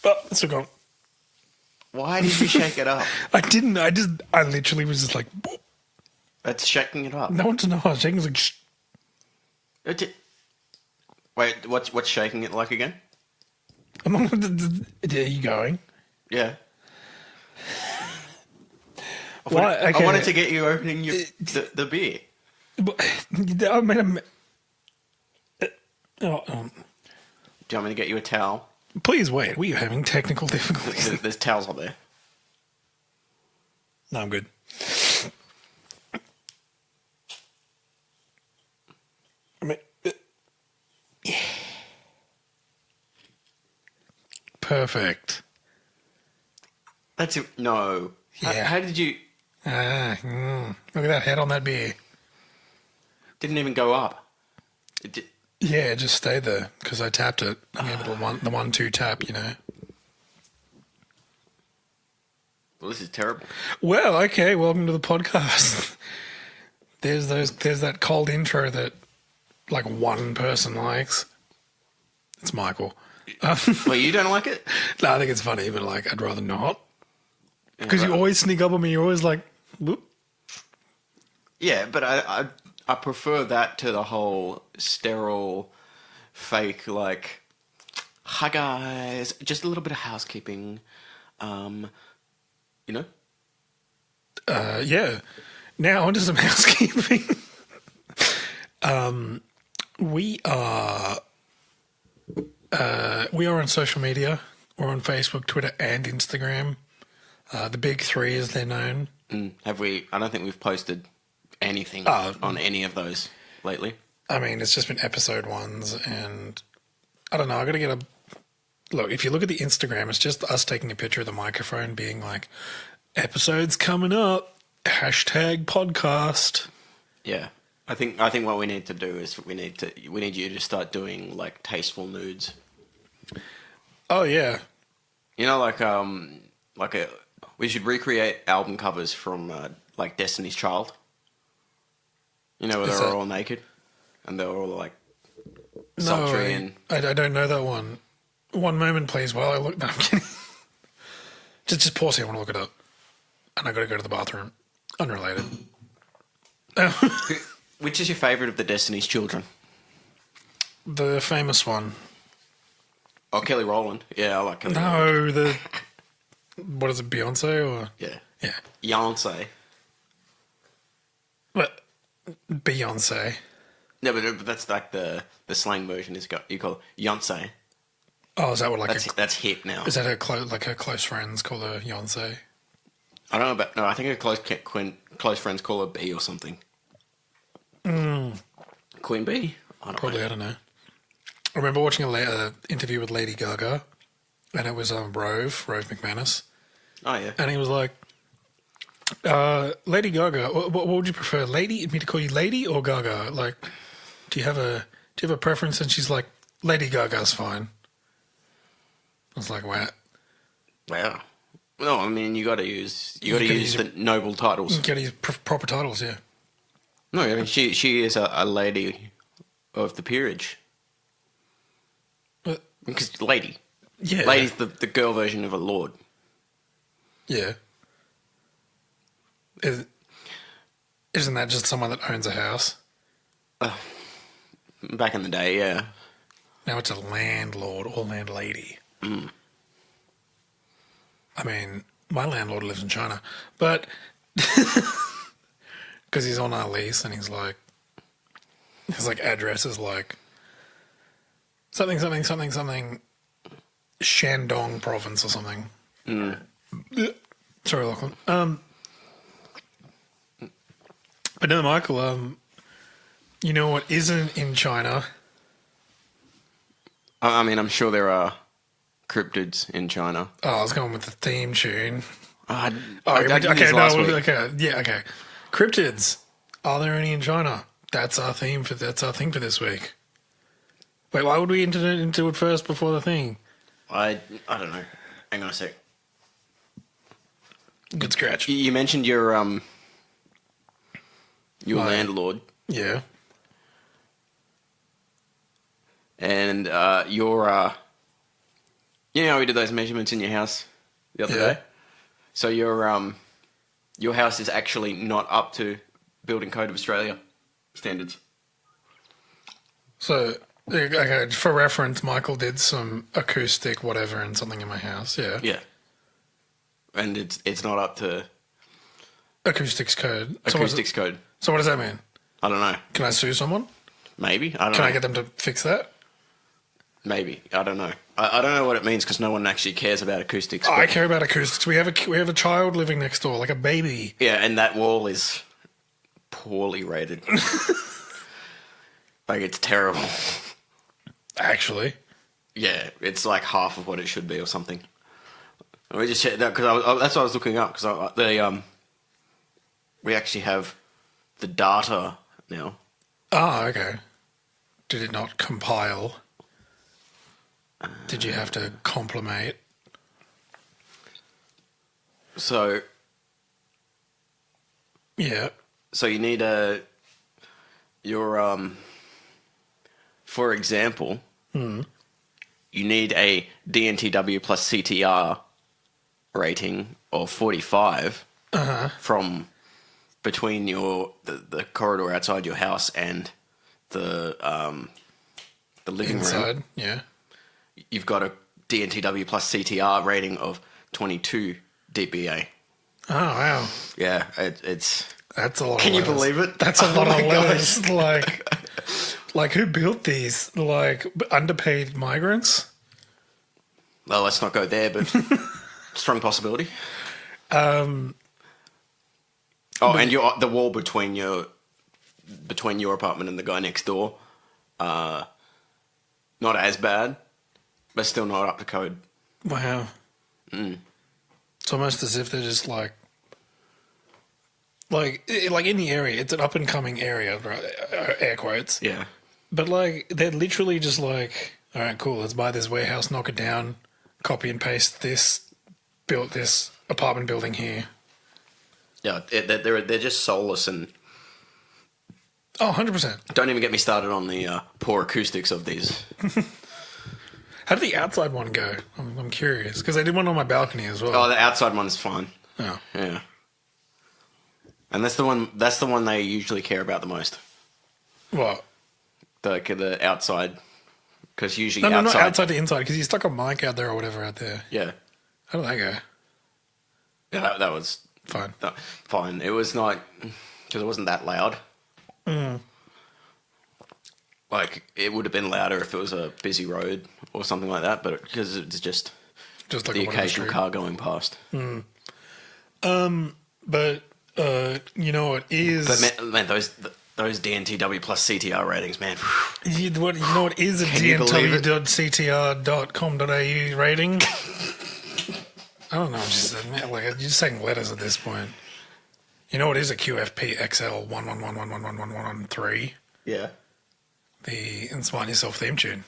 But it's all gone. Why did you shake it up? I didn't. I literally was just like, boop. It's shaking it up. No one to know I was shaking. It was like, shh. Wait, what's shaking it like again? Are you going? Yeah. Why? Okay. I wanted to get you opening the beer. I mean, Do you want me to get you a towel? please wait. We are having technical difficulties. There's towels up there. No, I'm good. I mean, yeah. Perfect. That's it. No. Yeah. How did you... Look at that head on that beer. Didn't even go up. Yeah, it just stayed there because I tapped it. I gave it the 1-2 tap, you know. Well, this is terrible. Well, okay, welcome to the podcast. There's that cold intro that like one person likes. It's Michael. Well, you don't like it? No, I think it's funny, but like I'd rather not. Because you always sneak up on me. You're always like, whoop. Yeah, but I prefer that to the whole sterile, fake, like, hi guys, just a little bit of housekeeping, you know? Yeah. Now onto some housekeeping. We are on social media. We're on Facebook, Twitter, and Instagram. The big three, as they're known. Have we? I don't think we've posted anything on any of those lately. I mean, it's just been episode ones, and I don't know. I got to get a look. If you look at the Instagram, it's just us taking a picture of the microphone, being like, "Episodes coming up." #podcast. Yeah, I think what we need to do is we need you to start doing like tasteful nudes. Oh yeah, you know, we should recreate album covers from like Destiny's Child. You know, where they're all naked and they're all like sultry and. I don't know that one. One moment, please, while I look. No, I'm kidding. Just pause here. I want to look it up, and I got to go to the bathroom. Unrelated. Which is your favourite of the Destiny's Children? The famous one. Oh, Kelly Rowland. Yeah, I like Kelly Rowland. No, what is it, Beyonce or? Yeah. Yeah. Beyonce. What? Beyonce. No, but that's like the slang version. You call it Beyonce. Oh, is that what that's hip now? Is that her close friends call her Beyonce? I don't know about. No, I think her close friends call her B or something. Queen B? I don't know. I remember watching an interview with Lady Gaga, and it was Rove McManus. Oh, yeah. And he was like, Lady Gaga, what would you prefer? Me to call you Lady or Gaga? Like, do you have a preference? And she's like, Lady Gaga's fine. I was like, what? Wow. No, I mean, you got to use the noble titles. You got to use proper titles, yeah. No, I mean, she is a lady of the peerage. Because lady. Yeah. Lady's the girl version of a lord. Yeah. Isn't that just someone that owns a house? Back in the day, yeah. Now it's a landlord or landlady. Mm. I mean, my landlord lives in China, but because he's on our lease and his address is like something, Shandong province or something. Mm. Sorry, Lachlan. But no, Michael, you know what isn't in China? I mean, I'm sure there are cryptids in China. Oh, I was going with the theme tune. Okay. Cryptids. Are there any in China? That's our thing for this week. Wait, why would we into it first before the thing? I don't know. Hang on a sec. Good scratch. You mentioned your landlord. Yeah. And you know how we did those measurements in your house the other day? So your house is actually not up to Building Code of Australia standards. So, okay, for reference, Michael did some acoustic whatever and something in my house. Yeah. Yeah. And it's not up to Acoustics code. acoustics code. So what does that mean? I don't know. Can I sue someone? Maybe. I don't know. Can I get them to fix that? Maybe. I don't know. I don't know what it means because no one actually cares about acoustics. I care about acoustics. We have a child living next door, like a baby. Yeah, and that wall is poorly rated. Like, it's terrible. Actually. Yeah, it's like half of what it should be or something. We just checked that because that's what I was looking up because we actually have the data now. Ah, okay. Did it not compile? Did you have to complimate? So Yeah. So you need for example, you need a DNTW plus CTR rating of 45 from between the corridor outside your house and the living Inside, room. yeah. You've got a DNTW plus CTR rating of 22 dBA. Oh, wow. Yeah, it's... That's a lot Can of you believe it? That's a lot Oh of my letters. Like, who built these? Like, underpaid migrants? Well, let's not go there, but strong possibility. And the wall between your apartment and the guy next door, not as bad, but still not up to code. Wow. It's almost as if they're just like in the area. It's an up and coming area, right? Air quotes. Yeah. But like, they're literally just like, all right, cool. Let's buy this warehouse, knock it down, copy and paste this, built this apartment building here. Yeah, they're just soulless and... Oh, 100%. Don't even get me started on the poor acoustics of these. How did the outside one go? I'm curious because I did one on my balcony as well. Oh, the outside one's fine. Oh. Yeah. And that's the one they usually care about the most. What? The outside, because usually No, outside... not outside to inside because you stuck a mic out there or whatever out there. Yeah. How did that go? Yeah, that was... Fine. Fine. It was not... Because it wasn't that loud. Like, it would have been louder if it was a busy road or something like that, but because it's just like the occasional car going past. But you know what is... But man, those DNTW plus CTR ratings, man. You know what is a dntw.ctr.com.au rating? I don't know. You're just saying letters at this point. You know what is a QFP XL 111111113? Yeah. The Inspire Yourself theme tune.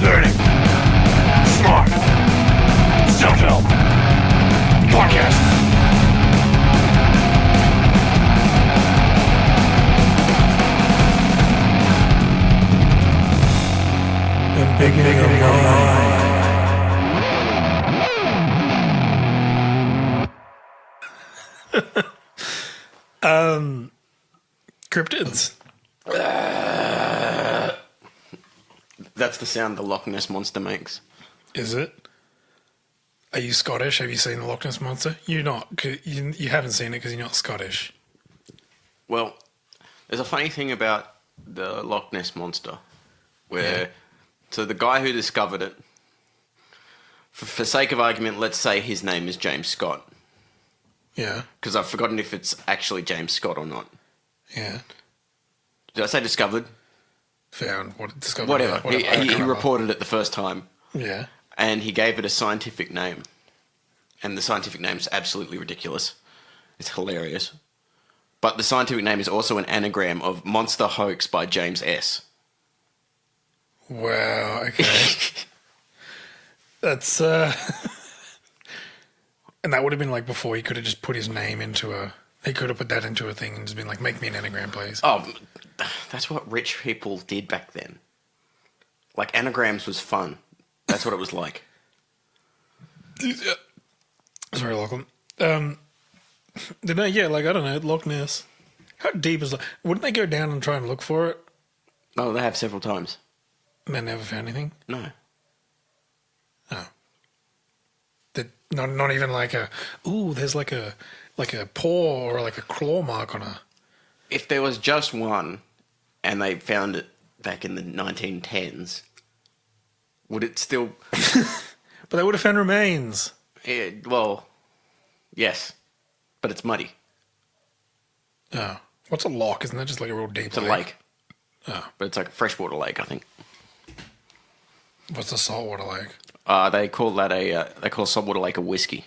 Learning. Smart. Self-help. Podcast. And bigger your mind. Cryptids. That's the sound the Loch Ness Monster makes. Is it? Are you Scottish? Have you seen the Loch Ness Monster? You're not. 'Cause you haven't seen it because you're not Scottish. Well, there's a funny thing about the Loch Ness Monster where... Yeah. So the guy who discovered it, for sake of argument, let's say his name is James Scott. Yeah. Because I've forgotten if it's actually James Scott or not. Yeah. Did I say discovered? Found. What discovered? Whatever. Yeah, He reported it the first time. Yeah. And he gave it a scientific name. And the scientific name's absolutely ridiculous. It's hilarious. But the scientific name is also an anagram of Monster Hoax by James S. Wow. Okay. That's and that would have been like before he could have just put his name into a He could have put that into a thing and just been like, make me an anagram, please. Oh, that's what rich people did back then. Like, anagrams was fun. That's what it was like. Sorry, Lachlan. I don't know, Loch Ness. How deep is wouldn't they go down and try and look for it? Oh, they have several times. And they never found anything? No. Oh. Not even like there's like a paw or like a claw mark on her. If there was just one and they found it back in the 1910s, would it still... But they would have found remains. Yeah, well, yes. But it's muddy. Oh. What's a loch? Isn't that just like a real deep It's a lake. Oh. But it's like a freshwater lake, I think. What's a saltwater lake? They call a saltwater lake a whiskey.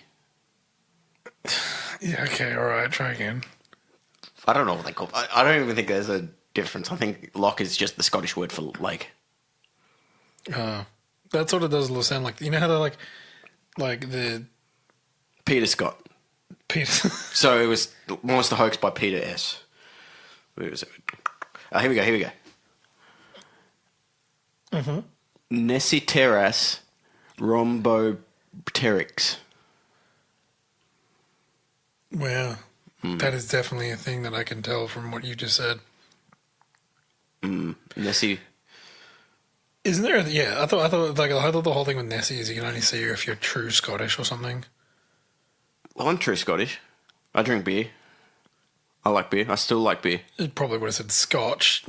Yeah, okay, alright, try again. I don't know what they call it. I don't even think there's a difference. I think loch is just the Scottish word for lake. That's what it does sound like. You know how they're like the... Peter Scott. Peter... So it was Monster Hoax by Peter S. Where was it? Here we go. Mm-hmm. Nessiteras rhombopteryx. Wow. That is definitely a thing that I can tell from what you just said. Nessie. Isn't there? Yeah, I thought the whole thing with Nessie is you can only see her if you're true Scottish or something. Well, I'm true Scottish. I drink beer. I like beer. I still like beer. It probably would have said Scotch.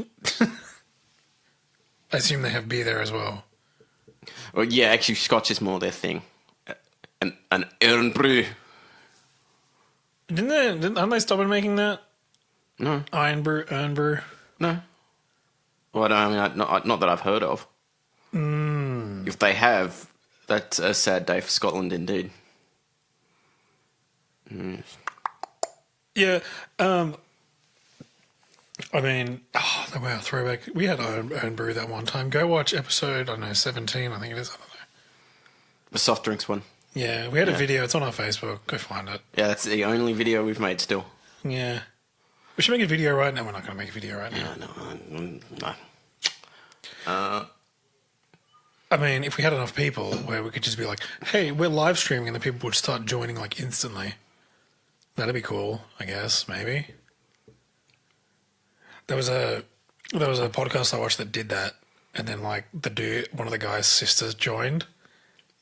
I assume they have beer there as well. Well, yeah, actually, Scotch is more their thing. An Earn Brew. Aren't they stopping making that? No. Iron Brew, Earn Brew? No. Well, not that I've heard of. If they have, that's a sad day for Scotland indeed. Yeah. I mean, wow, throwback. We had Iron Brew that one time. Go watch episode, 17, I think it is. I don't know. The soft drinks one. Yeah, we had a video. It's on our Facebook. Go find it. Yeah, that's the only video we've made still. Yeah. We should make a video right now. We're not going to make a video right now. No. I mean, if we had enough people where we could just be like, hey, we're live streaming, and the people would start joining like instantly. That'd be cool, I guess, maybe. There was a podcast I watched that did that, and then like one of the guy's sisters joined.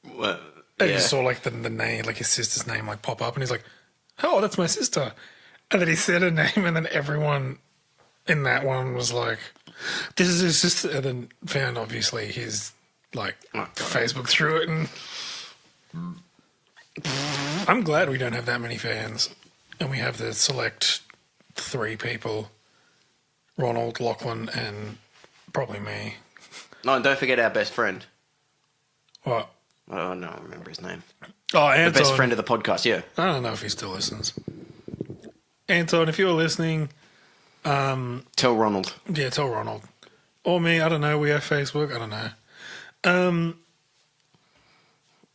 Well, And yeah. you saw like the name, like his sister's name, like pop up, and he's like, "Oh, that's my sister." And then he said her name, and then everyone in that one was like, "This is his sister." And then found obviously his like Facebook through it, and I'm glad we don't have that many fans, and we have the select 3 people: Ronald, Lachlan, and probably me. No, and don't forget our best friend. What? Oh, no, I remember his name. Oh, Anton. The best friend of the podcast, yeah. I don't know if he still listens. Anton, if you're listening, Tell Ronald. yeah, tell Ronald. Or me, I don't know. We have Facebook, I don't know.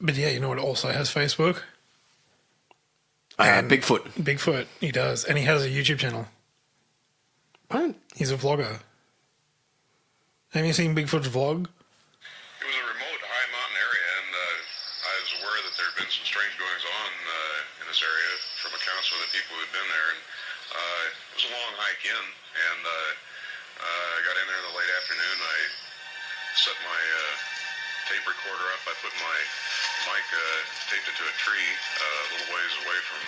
But yeah, you know what also has Facebook? Bigfoot. Bigfoot, he does. And he has a YouTube channel. What? He's a vlogger. Have you seen Bigfoot's vlog? It was a remote, high mountain area, and I was aware that there had been some strange goings on in this area from accounts from the people who had been there. And it was a long hike in, and I got in there in the late afternoon. I set my tape recorder up. I put my mic taped it to a tree a little ways away from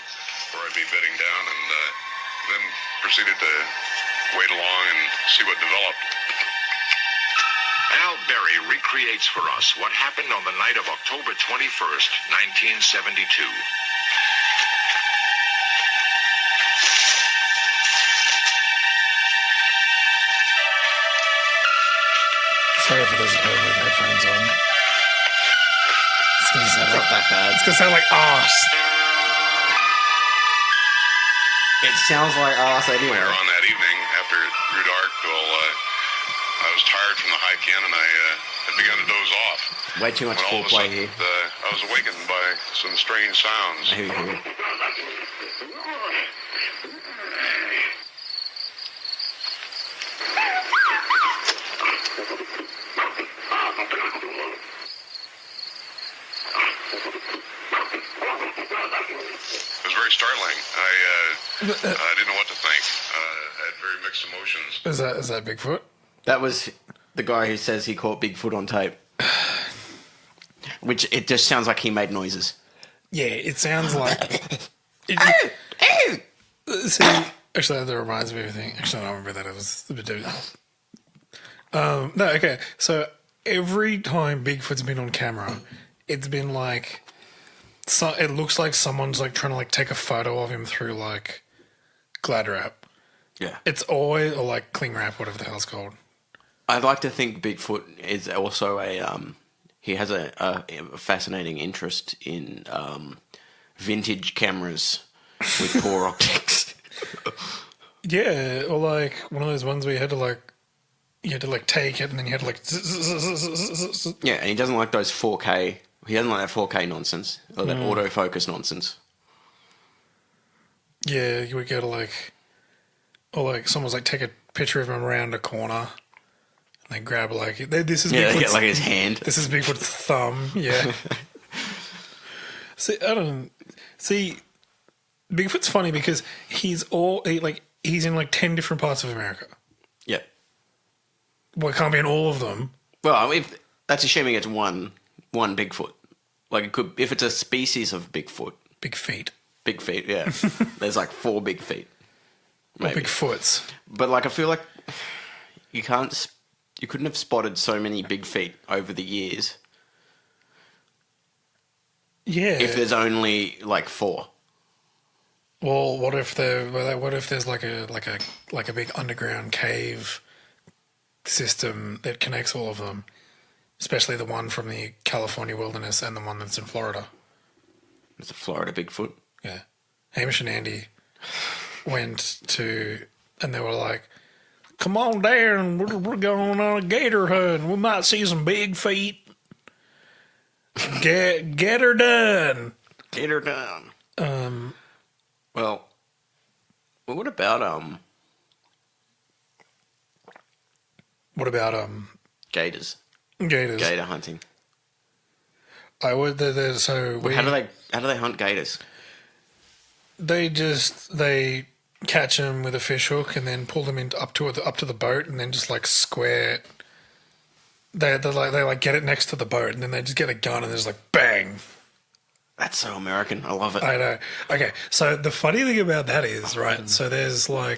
where I'd be bedding down, and then proceeded to wait along and see what developed. Al Berry recreates for us what happened on the night of October 21st, 1972. Sorry if it doesn't have like headphones on. It's gonna sound Not that bad. it's gonna sound like arse. It sounds like arse anywhere. Later on that evening, after it grew dark, I was tired from the hike in, and I had begun to doze off. Way too much When all of a foreplay sudden, here. I was awakened by some strange sounds. Here we go. It was very startling. I didn't know what to think. I had very mixed emotions. Is that Bigfoot? That was the guy who says he caught Bigfoot on tape. Which it just sounds like he made noises. Yeah, it sounds like. See, actually, that reminds me of everything. Actually, I don't remember that. It was a bit different. No, okay. So every time Bigfoot's been on camera, it's been like. So it looks like someone's like trying to like take a photo of him through like Glad wrap. Yeah. It's always or like cling wrap, whatever the hell it's called. I'd like to think Bigfoot is also he has a fascinating interest in vintage cameras with poor optics. Yeah, or like one of those ones where you had to like take it and then you had to like. Yeah, and he doesn't like those 4K. He doesn't like that 4K nonsense or that autofocus nonsense. Yeah, you would go to like, or like someone's like take a picture of him around a corner, and they grab like this is Yeah, they Bigfoot's, get like his hand. this is Bigfoot's thumb. Yeah. See. Bigfoot's funny because he's in like 10 different parts of America. Yeah. Well, it can't be in all of them. Well, if that's assuming it's one Bigfoot. Like it could, if it's a species of Bigfoot. Big feet. Big feet, yeah. There's like 4 big feet. Or Maybe. Bigfoots. But like I feel like you couldn't have spotted so many big feet over the years Yeah. if there's only like 4. Well, what if there's like a big underground cave system that connects all of them, especially the one from the California wilderness and the one that's in Florida. It's a Florida Bigfoot. Yeah. Hamish and Andy went to, and they were like, come on down, we're going on a gator hunt. We might see some big feet. Get her done. Get her done. Well, what about gators? Gators? Gator hunting. I would. So How do they hunt gators? They catch them with a fish hook and then pull them up to the boat and then just like square. They get it next to the boat and then they just get a gun and there's like bang. That's so American. I love it. I know. Okay, so the funny thing about that is right. So there's a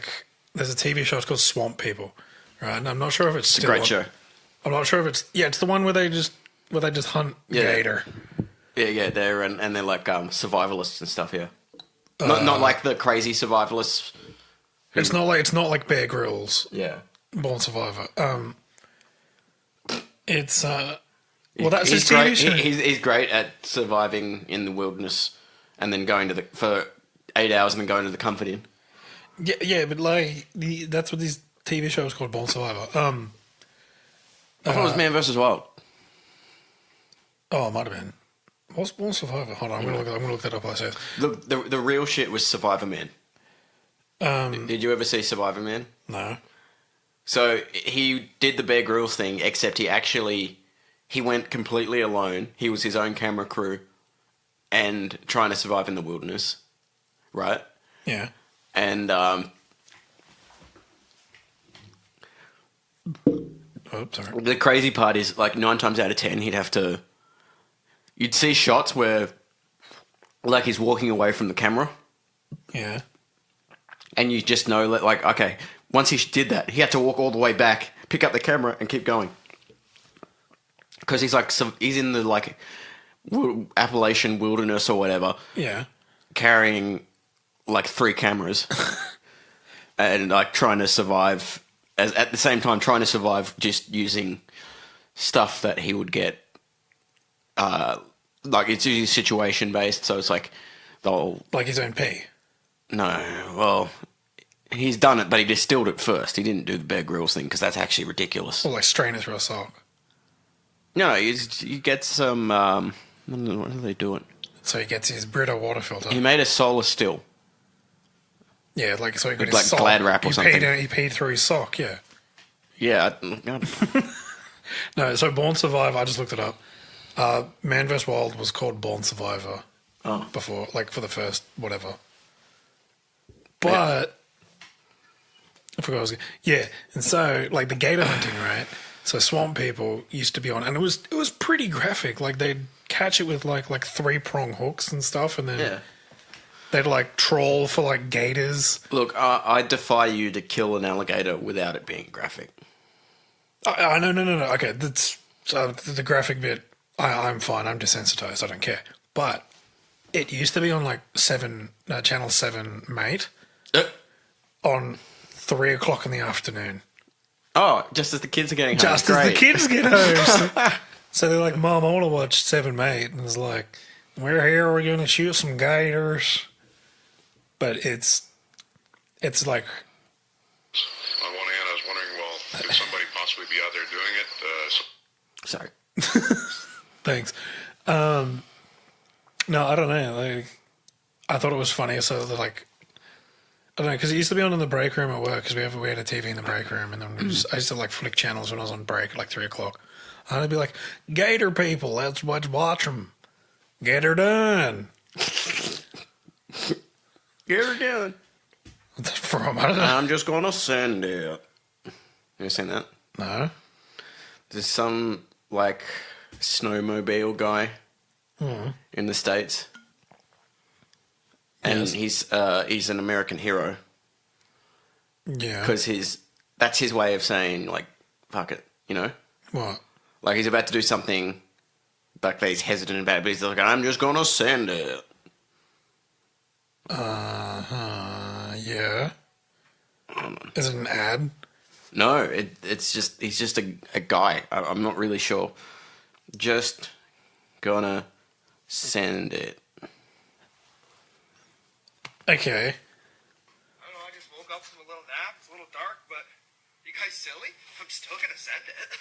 TV show. It's called Swamp People, right? And I'm not sure if it's still a great show. I'm not sure if it's the one where they just hunt gator. Yeah, they're and they're like survivalists and stuff. Yeah, not like the crazy survivalists. It's not like Bear Grylls. Yeah, Born Survivor. It's well, that's he's his TV great. show. He's great at surviving in the wilderness and then going for 8 hours and then going to the comfort inn. Yeah, but like that's what these TV shows called, Born Survivor. I thought it was Man vs. Wild. Oh, it might have been. What's Born Survivor? Hold on, I'm gonna look that up. I said The real shit was Survivor Man. Did you ever see Survivor Man? no. So he did the Bear Grylls thing, except he went completely alone. He was his own camera crew and trying to survive in the wilderness, right? Yeah. And Oh, sorry. the crazy part is, like, 9 times out of 10, you'd see shots where, like, he's walking away from the camera, Yeah. and you just know that, like, okay, once he did that, he had to walk all the way back, pick up the camera, and keep going. Because he's in the, like, Appalachian wilderness or whatever, Yeah. carrying, like, 3 cameras, and, like, trying to survive, at the same time trying to survive just using stuff that he would get, like, it's usually situation-based, so it's like, Like his own pee. no, well, he's done it, but he distilled it first. He didn't do the Bear Grylls thing, because that's actually ridiculous. Or like strain it through a sock. No, you get some, what do they do it? So he gets his Brita water filter. He made a solar still. Yeah, like so he got his Like sock. Glad wrap or something. He peed through his sock. Yeah. Yeah. No, so Born Survivor. I just looked it up. Man vs Wild was called Born Survivor before, like for the first whatever. But I forgot what I was. Yeah, and so like the gator hunting, right? So swamp people used to be on, and it was pretty graphic. Like they'd catch it with like 3-prong hooks and stuff, and then they'd like trawl for like gators. Look, I defy you to kill an alligator without it being graphic. No. Okay, that's the graphic bit. I'm fine. I'm desensitized. I don't care. But it used to be on like Channel 7, mate, on 3 o'clock in the afternoon. Oh, just as the kids are getting home. Just as the kids get home. So they're like, Mom, I want to watch 7 Mate. And it's like, we're here, we're going to shoot some gators. But it's like... On one hand, I was wondering, well, could somebody possibly be out there doing it? Sorry. Thanks. No, I don't know. Like, I thought it was funny. So they're like... I don't know, because it used to be on in the break room at work, because we had a TV in the break room, and then I used to like flick channels when I was on break at like 3 o'clock. And I'd be like, Gator people, let's watch them. Get her done. Get her done. What's that from? I don't know. I'm just going to send it. You ever seen that? No. There's some like snowmobile guy in the States. And he's an American hero. Yeah. Because that's his way of saying, like, fuck it, you know? What? Like, he's about to do something, like, he's hesitant about it, but he's like, I'm just going to send it. Yeah. Is it an ad? No, it's just, he's just a guy. I'm not really sure. Just gonna send it. Okay. I don't know, I just woke up from a little nap. It's a little dark, but you guys silly? I'm still gonna send it.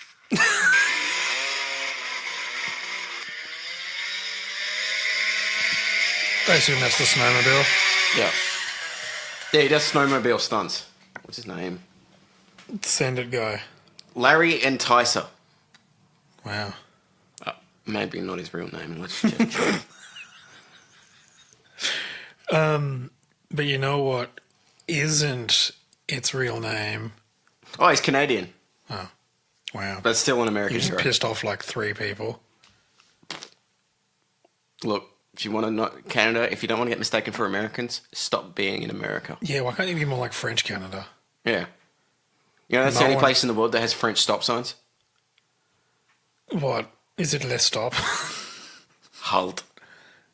I assume that's the snowmobile. Yeah. Yeah, he does snowmobile stunts. What's his name? Send it guy. Larry Enticer. Wow. Maybe not his real name. Let's check. But you know what isn't its real name? Oh, he's Canadian. Oh. Wow. But still an American You just hero. pissed off like 3 people. Look, if you want to not Canada, if you don't want to get mistaken for Americans, stop being in America. Yeah, why can't you be more like French Canada? Yeah. You know, that's the only place in the world that has French stop signs. What? Is it less stop? Halt.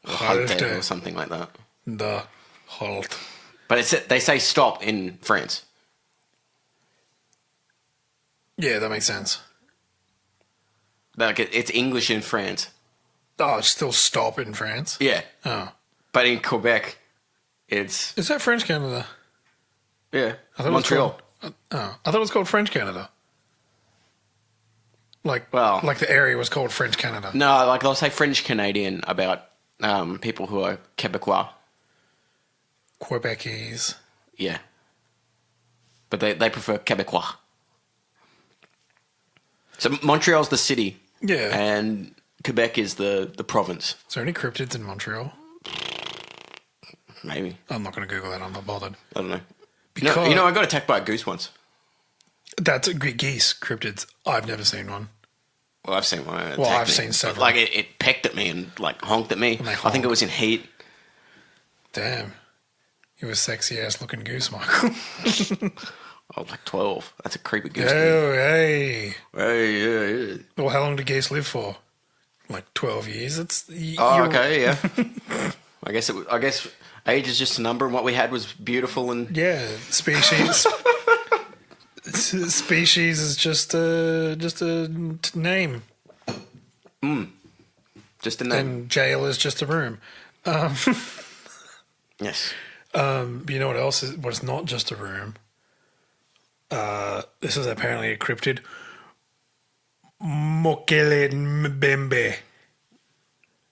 Or Halte. halte or something like that. The halt. But they say stop in France. Yeah, that makes sense. Like it's English in France. Oh, it's still stop in France? Yeah. Oh. But in Quebec, it's... Is that French Canada? Yeah. I thought it was Montreal. called- I thought it was called French Canada. Like the area was called French Canada. No, like they'll say French Canadian about people who are Quebecois. Quebecese. Yeah. But they prefer Quebecois. So Montreal's the city. Yeah. And Quebec is the province. Is there any cryptids in Montreal? Maybe. I'm not going to Google that. I'm not bothered. I don't know. Because You know, I got attacked by a goose once. that's a geese cryptids. I've never seen one. Well, I've seen one. Well, attack I've me. seen several. Like it pecked at me and like honked at me. And they I think honk. it was in heat. Damn. You a sexy ass looking goose, Michael. I was like 12. That's a creepy goose. Oh, hey. Hey, yeah. Well, how long do geese live for? Like 12 years. Oh, okay, yeah. I guess age is just a number, and what we had was beautiful and Yeah, species. Species is just a name, just a name. and jail is just a room. Yes. But you know what else is? What's not just a room? This is apparently a cryptid. Mokele Mbembe.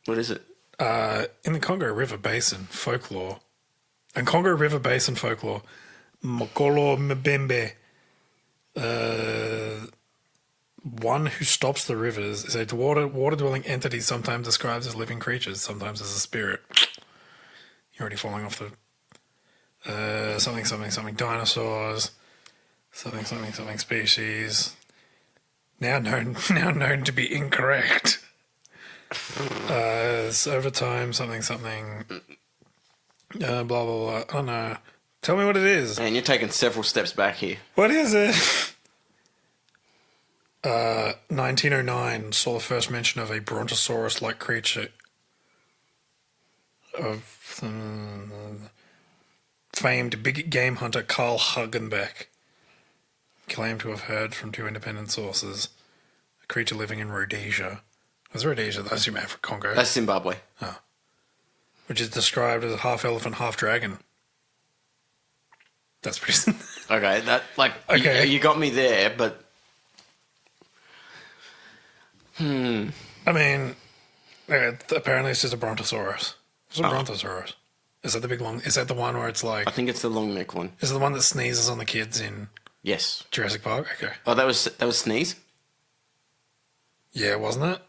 What is it? In the Congo River Basin, folklore. And Congo River Basin folklore, Mokolo Mbembe, one who stops the rivers, is a water-dwelling entity sometimes described as living creatures, sometimes as a spirit. You're already falling off the... something dinosaurs, something species. Now known to be incorrect. It's over time, something, blah, blah, blah. I don't know. Tell me what it is. Man, you're taking several steps back here. What is it? 1909 saw the first mention of a brontosaurus-like creature of famed big game hunter Carl Hagenbeck. Claimed to have heard from 2 independent sources. A creature living in Rhodesia. What's Rhodesia? That's your map for Congo. That's Zimbabwe. Oh. Which is described as a half elephant, half dragon. That's pretty... Okay, that, like, Okay. You got me there, but... I mean, apparently it's just a brontosaurus. What's a brontosaurus? Is that the big long... Is that the one where it's like... I think it's the long neck one. Is it the one that sneezes on the kids in Yes. Jurassic Park? Okay. Oh, that was Sneeze? Yeah, wasn't it?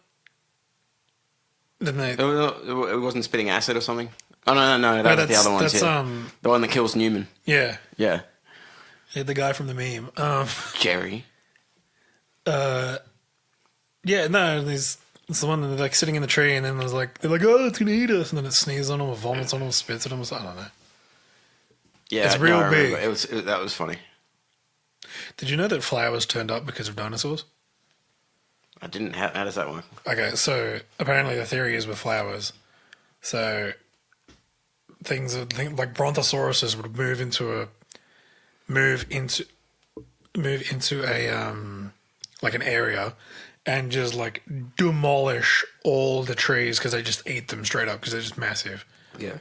Didn't they... It wasn't spitting acid or something? Oh, no, that was the other one. That's, yeah. The one that kills Newman. Yeah. Yeah. Yeah, the guy from the meme. Jerry. Yeah, no, it's the one that they're like sitting in the tree and then they're like, oh, it's going to eat us. And then it sneezes on them or vomits on them or spits at them. I don't know. Yeah, It's real I big. remember. That was funny. Did you know that flowers turned up because of dinosaurs? I didn't. How does that work? Okay, so apparently the theory is with flowers. So things like brontosauruses would move into a like an area and just like demolish all the trees because they just eat them straight up because they're just massive. Yeah.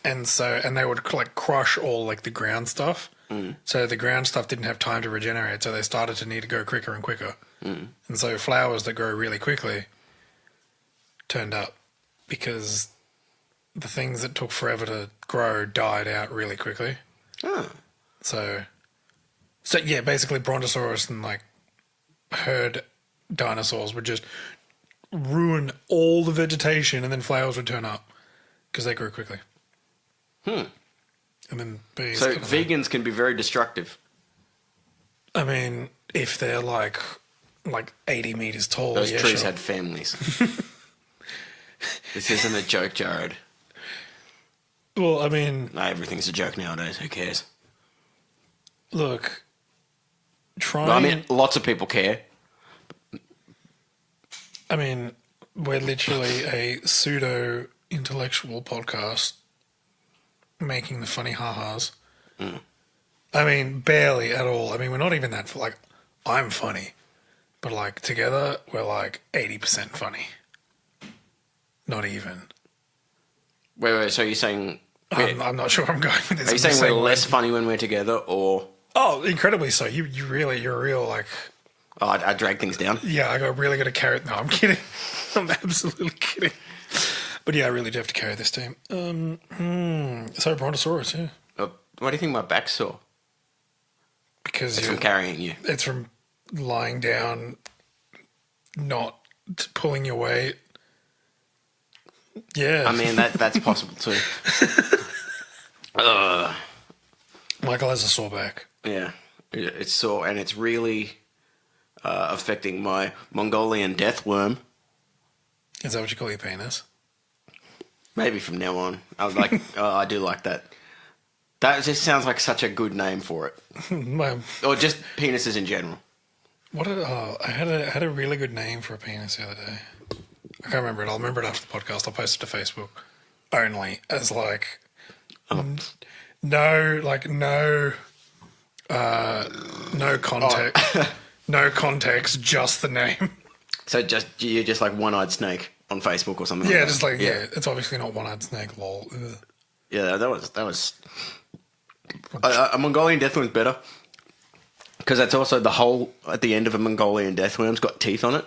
And they would like crush all like the ground stuff. So the ground stuff didn't have time to regenerate, so they started to need to go quicker and quicker. And so flowers that grow really quickly turned up because the things that took forever to grow died out really quickly. Oh. So yeah, basically Brontosaurus and like herd dinosaurs would just ruin all the vegetation and then flowers would turn up because they grew quickly. And then bees. So vegans can be very destructive. I mean, if they're like 80 meters tall, Those yeah, trees sure. had families. This isn't a joke, Jared. Well, I mean, No, everything's a joke nowadays. Who cares? look, Well, I mean, lots of people care. I mean, we're literally a pseudo-intellectual podcast making the funny ha-has. I mean, barely at all. I mean, we're not even that, like, I'm funny. But, like, together, we're, like, 80% funny. Not even. Wait, so you're saying... I'm not sure where I'm going with this. Are you I'm just saying we're like- less funny when we're together, or... Oh, incredibly so. You're real, like... Oh, I drag things down? Yeah, I got really got to carry... No, I'm kidding. I'm absolutely kidding. But yeah, I really do have to carry this team. So Brontosaurus, yeah. Why do you think my back's sore? Because It's from carrying you. it's from lying down, not pulling your weight. Yeah. I mean, that's possible too. Michael has a sore back. Yeah, it's sore, and it's really affecting my Mongolian death worm. Is that what you call your penis? Maybe from now on, I was like, I do like that. That just sounds like such a good name for it, My, or just penises in general. I had a really good name for a penis the other day. I can't remember it. I'll remember it after the podcast. I'll post it to Facebook only as like no context, no context, just the name. So you're just like one-eyed snake on Facebook or something. Yeah, like just that. like yeah. It's obviously not one-eyed snake. Lol. Ugh. Yeah, that was. A Mongolian deathworm's better because that's also the hole at the end of a Mongolian deathworm's got teeth on it.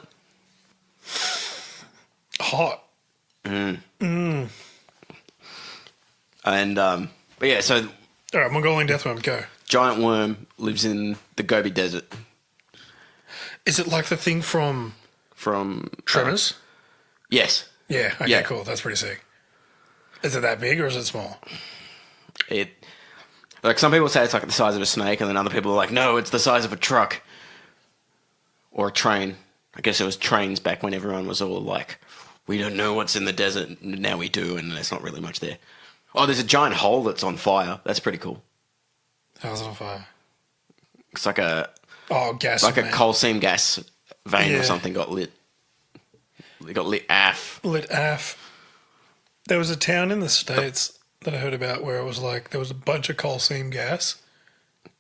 Hot. And But yeah, so All right, Mongolian deathworm, go. giant worm lives in the Gobi Desert Is it like the thing from from... Tremors? yes. Yeah, okay, Yeah. cool. That's pretty sick. Is it that big or is it small? It... Like, some people say it's like the size of a snake, and then other people are like, no, it's the size of a truck. Or a train. I guess it was trains back when everyone was all like, we don't know what's in the desert, now we do, and there's not really much there. Oh, there's a giant hole that's on fire. That's pretty cool. How's it on fire? It's like a Gas. like a man. coal seam gas vein or Yeah. something got lit. It got lit af. Lit AF. There was a town in the States that I heard about where it was like there was a bunch of coal seam gas,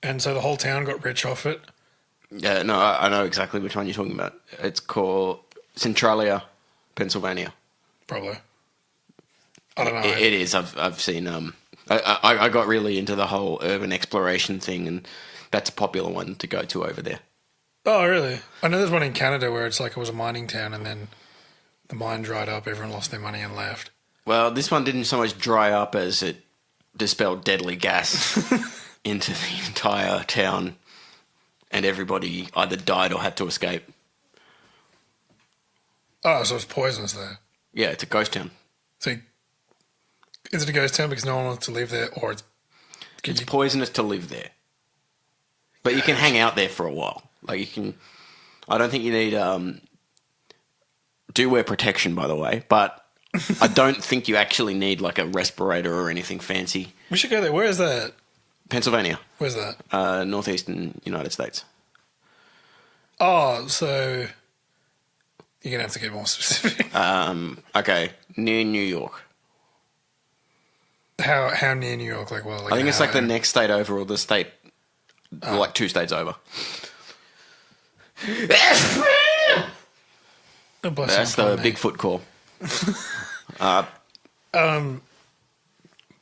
and so the whole town got rich off it. Yeah, no, I know exactly which one you're talking about. It's called Centralia, Pennsylvania. Probably. I don't know. It is. I've seen. I got really into the whole urban exploration thing, and that's a popular one to go to over there. Oh, really? I know there's one in Canada where it's like it was a mining town and then the mine dried up, everyone lost their money and left. Well, this one didn't so much dry up as it dispelled deadly gas into the entire town, and everybody either died or had to escape. Oh, so it's poisonous there. Yeah, it's a ghost town. So is it a ghost town because no one wants to live there, or It's poisonous to live there. But you can hang out there for a while. Like, you can... I don't think you need... do wear protection, by the way, but I don't think you actually need, like, a respirator or anything fancy. we should go there. Where is that? Pennsylvania. Where's that? Northeastern United States. Oh, so you're going to have to get more specific. Okay, near New York. How near New York? Like, well, I think it's like the next state over, or the state... like 2 states over. Oh, bless That's him, the pardon me. Bigfoot call.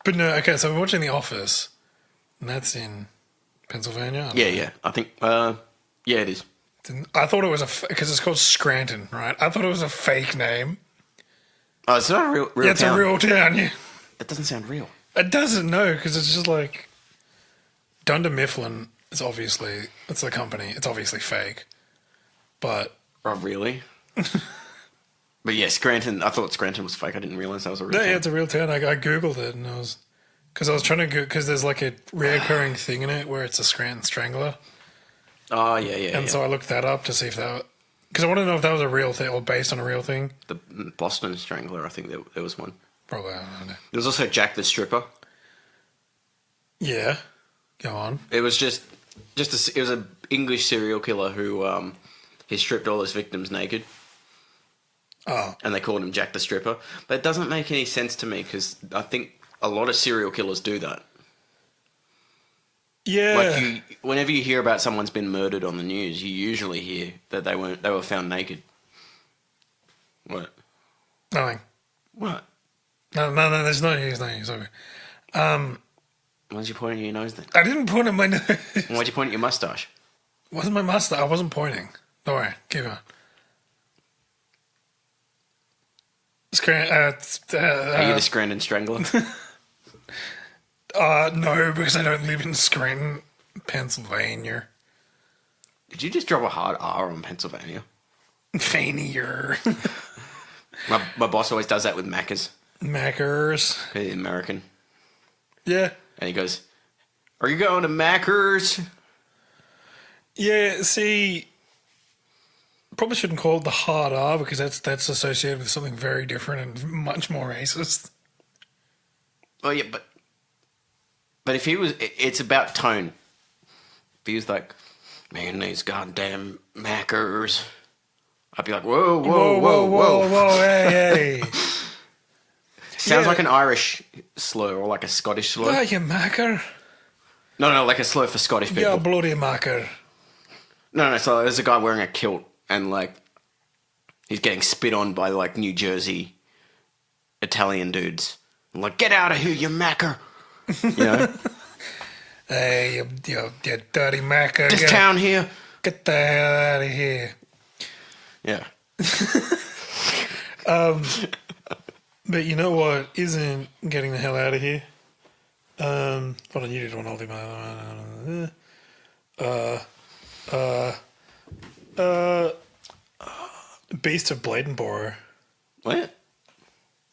But no, okay, so we're watching The Office, and that's in Pennsylvania. I don't know. Yeah. I think... yeah, it is. I thought it was because it's called Scranton, right? I thought it was a fake name. Oh, it's not a real Yeah, it's town. a real town, yeah. It doesn't sound real. It doesn't, no, because it's just like Dunder Mifflin is obviously, it's the company, it's obviously fake. But Oh, really? But yeah, Scranton. I thought Scranton was fake. I didn't realize that was a real no, town. yeah, it's a real town. I Googled it and I was trying to because there's like a reoccurring thing in it where it's a Scranton Strangler. Oh, yeah. And so I looked that up to see if that, because I want to know if that was a real thing or based on a real thing. The Boston Strangler, I think there was one. Probably, I don't know. There was also Jack the Stripper. Yeah, go on. It was it was an English serial killer who he stripped all his victims naked. Oh, And they called him Jack the Stripper. But it doesn't make any sense to me because I think a lot of serial killers do that. yeah. Like whenever you hear about someone's been murdered on the news, you usually hear that they were found naked. What? Nothing. What? No, there's no news, okay. Why'd you point at your nose then? I didn't point at my nose. Why'd you point at your mustache? Wasn't my mustache? I wasn't pointing. Don't worry, keep on. Are you the Scranton Strangler? No, because I don't live in Scranton, Pennsylvania. Did you just drop a hard R on Pennsylvania? Fanier. My boss always does that with mackers. Mackers. He's American. Yeah. And he goes, "Are you going to Mackers?" Yeah, see, probably shouldn't call it the hard R because that's associated with something very different and much more racist. Oh yeah, but if he was, it's about tone. If he was like, "Man, these goddamn Mackers," I'd be like, "Whoa, hey. Sounds Yeah. like an Irish slur or like a Scottish slur. Ah, you macker. No, like a slur for Scottish people. Yeah, bloody macker. No. So there's a guy wearing a kilt and like he's getting spit on by like New Jersey Italian dudes. I'm like, "Get out of here, you macker!" You know, Hey, you dirty macker. this town here. Get the hell out of here. Yeah. But you know what isn't getting the hell out of here? Hold on, you did one. I'll do my Beast of Bladenborough. What?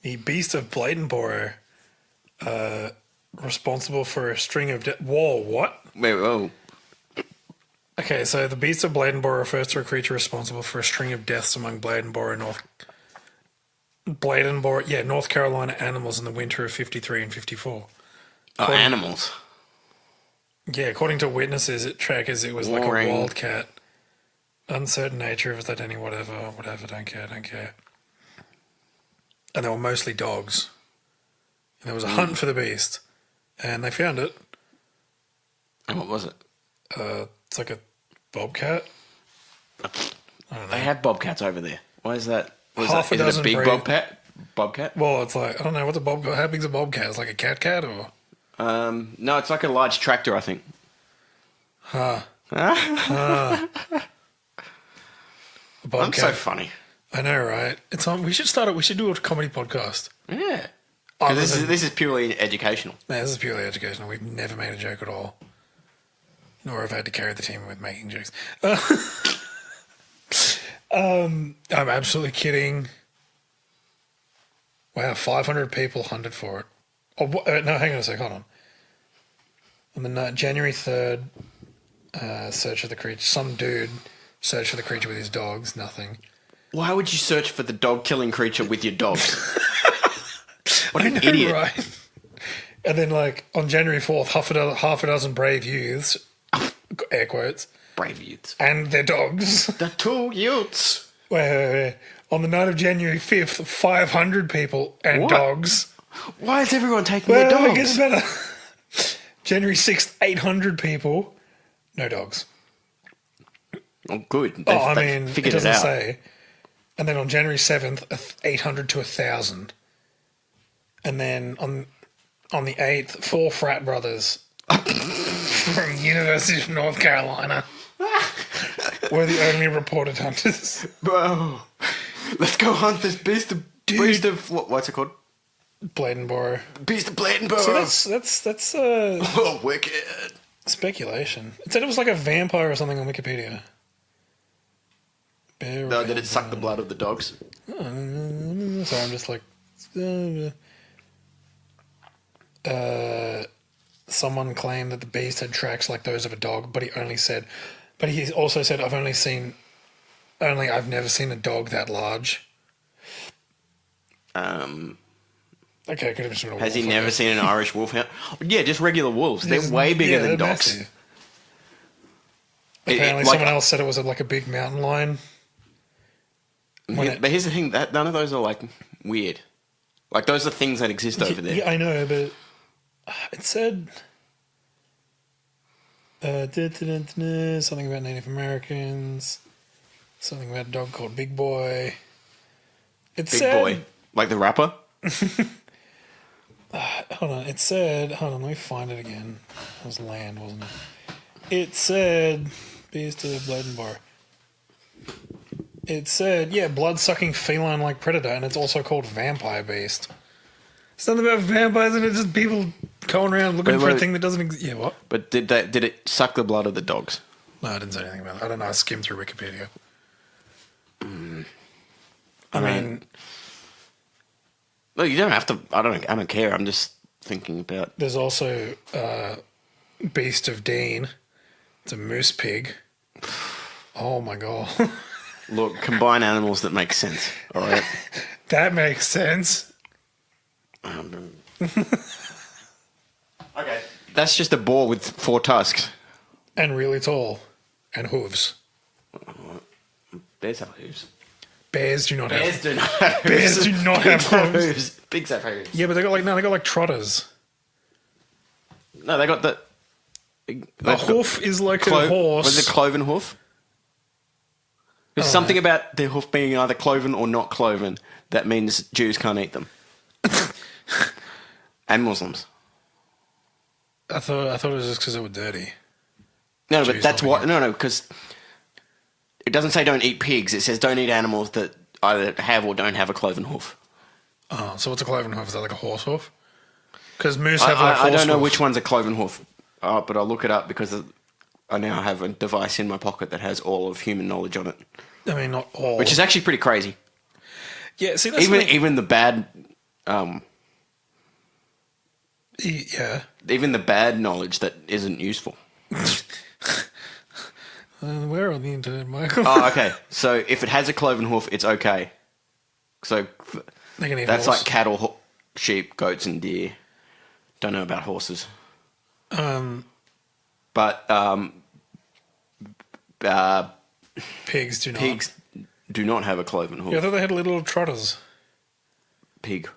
The Beast of Bladenborough, responsible for a string of... Whoa, what? Wait, whoa. Okay, so the Beast of Bladenborough refers to a creature responsible for a string of deaths among North Carolina animals in the winter of 53 and 54. Oh, animals. Yeah, according to witnesses, it was like Warring. a wildcat. Uncertain nature of its identity, whatever, don't care. And they were mostly dogs. And there was a hunt for the beast. And they found it. And what was it? It's like a bobcat. They have bobcats over there. Why is that? Is Half a it a dozen big breed- bobcat? Well, it's like, I don't know, what's a bobcat? How big's a bobcat? It's like a cat or... No, it's like a large tractor, I think. A I'm bobcat. so funny. I know, right? It's on. We should do a comedy podcast. Yeah. Oh, 'Cause this is purely educational. Man, this is purely educational. We've never made a joke at all. Nor have I had to carry the team with making jokes. I'm absolutely kidding. Wow, 500 people hunted for it. Oh, no, hang on a sec. Hold on. On the January 3rd, search for the creature. Some dude searched for the creature with his dogs. Nothing. Why would you search for the dog-killing creature with your dogs? What I an know, idiot. right? And then, like, on January 4th, half a dozen brave youths, air quotes, Brave youths. and their dogs. The two youths. Wait. On the night of January 5th, 500 people and What? dogs. Why is everyone taking Well, their it gets dogs? better. January 6th, 800 people, no dogs. Oh, good. I They've mean, it figured it doesn't out. say. And then on January 7th, 800 to 1,000. And then on the 8th, 4 frat brothers from University of North Carolina were the only reported hunters. Bro, let's go hunt this beast of what's it called? Bladenborough. Beast of Bladenborough. So that's Oh, wicked. speculation. It said it was like a vampire or something on Wikipedia. No, did it suck the blood of the dogs? Sorry, I'm just like... someone claimed that the beast had tracks like those of a dog, but he also said, I've never seen a dog that large. Okay, I could have just been a wolf. Has he never seen an Irish wolfhound? Yeah, just regular wolves. They're way bigger than dogs. massive. Apparently, someone else said it was like a big mountain lion. But here's the thing: that none of those are like weird. Like those are things that exist over there. Yeah, I know, but it said something about Native Americans, something about a dog called Big Boy. Big Boy, like the rapper. Hold on, it said... Hold on, let me find it again. It was land, wasn't it? It said... Beast of Bladenborough. It said, yeah, blood-sucking feline-like predator, and it's also called vampire beast. It's something about vampires, and it's just people going around looking for a thing that doesn't exist. Yeah, what? But did it suck the blood of the dogs? No, I didn't say anything about it. I don't know. I skimmed through Wikipedia. I mean... No, you don't have to. I don't care. I'm just thinking about. There's also Beast of Dean. It's a moose pig. Oh my god. Look, combine animals that make sense. All right. That makes sense. Okay. That's just a boar with 4 tusks. And really tall. And hooves. Bears have hooves. Bears do not have... Bears do not have hooves. Bears do not have hooves. Pigs have hooves. Yeah, but they got like trotters. No, they got the. A hoof is like a horse. Was it cloven hoof? There's something about their hoof being either cloven or not cloven that means Jews can't eat them. And Muslims. I thought it was just because they were dirty. No, Jews but that's not what. eat. No, because it doesn't say don't eat pigs. It says don't eat animals that either have or don't have a cloven hoof. Oh, so what's a cloven hoof? Is that like a horse hoof? Because moose have like I don't know horse which one's a cloven hoof, but I'll look it up because I now have a device in my pocket that has all of human knowledge on it, I mean, not all. which is actually pretty crazy. yeah. See, that's Even the bad, yeah. even the bad knowledge that isn't useful. We're on the internet, Michael. Oh, okay. So if it has a cloven hoof, it's okay. So They can eat that's horse. like cattle, sheep, goats, and deer. Don't know about horses. But Pigs do not. pigs do not have a cloven hoof. Yeah, I thought they had little trotters. Pig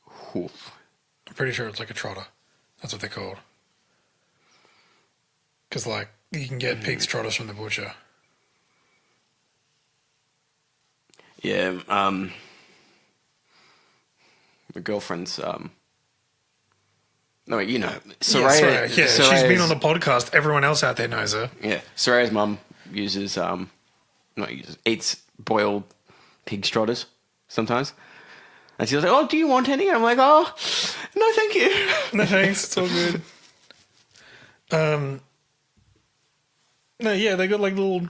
hoof. I'm pretty sure it's like a trotter. That's what they're called. Because, like, you can get pig's trotters from the butcher. Yeah. My girlfriend's. No, you know, Soraya. Yeah, she's been on the podcast. Everyone else out there knows her. Yeah, Soraya's mum eats boiled pig trotters sometimes. And she's like, "Oh, do you want any?" And I'm like, "Oh, no, thank you." No thanks, it's all good. No, yeah, they got like little.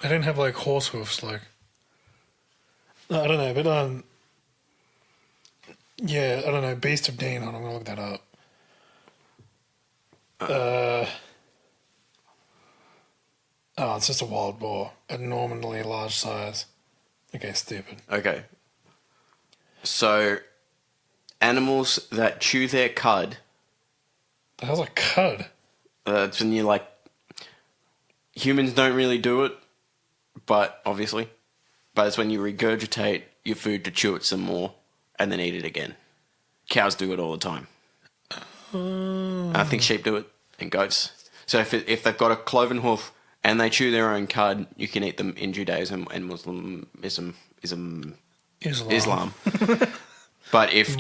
They don't have like horse hoofs, like. I don't know, but yeah, I don't know. Beast of Dean. Hold on, I'm gonna look that up. Oh, it's just a wild boar, abnormally large size. Okay, stupid. Okay. So, animals that chew their cud. The hell's a cud? It's when you like. Humans don't really do it, but it's when you regurgitate your food to chew it some more and then eat it again. Cows do it all the time. I think sheep do it and goats. So if they've got a cloven hoof and they chew their own cud, you can eat them in Judaism and Islam. But if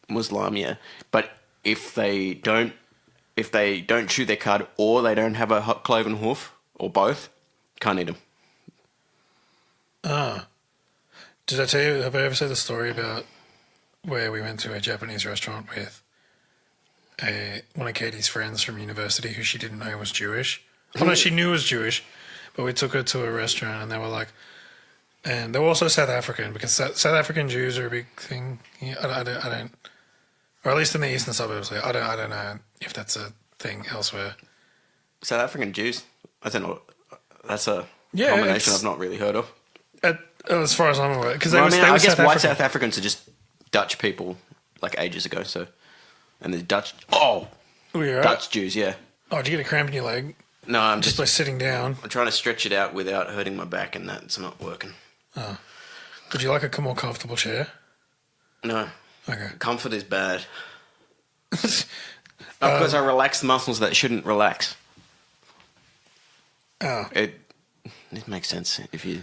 Muslim, yeah. But if they don't chew their cud or they don't have a cloven hoof or both, can't eat them. Did I tell you, have I ever said the story about where we went to a Japanese restaurant with one of Katie's friends from university who she didn't know was Jewish? Oh no, she knew was Jewish, but we took her to a restaurant and they were like, and they were also South African because South African Jews are a big thing. Yeah, I don't, or at least in the eastern suburbs. I don't know if that's a thing elsewhere. South African Jews? I don't know. That's a Yeah, combination I've not really heard of. As far as I'm aware, because I guess South white African. South Africans are just Dutch people, like ages ago. So, and the Dutch. Oh, you're right. Dutch Jews, yeah. Oh, did you get a cramp in your leg No, I'm just by sitting down? I'm trying to stretch it out without hurting my back, and that's not working. Would you like a more comfortable chair? No, Okay. comfort is bad. Because I relax the muscles that shouldn't relax. Oh. It makes sense if you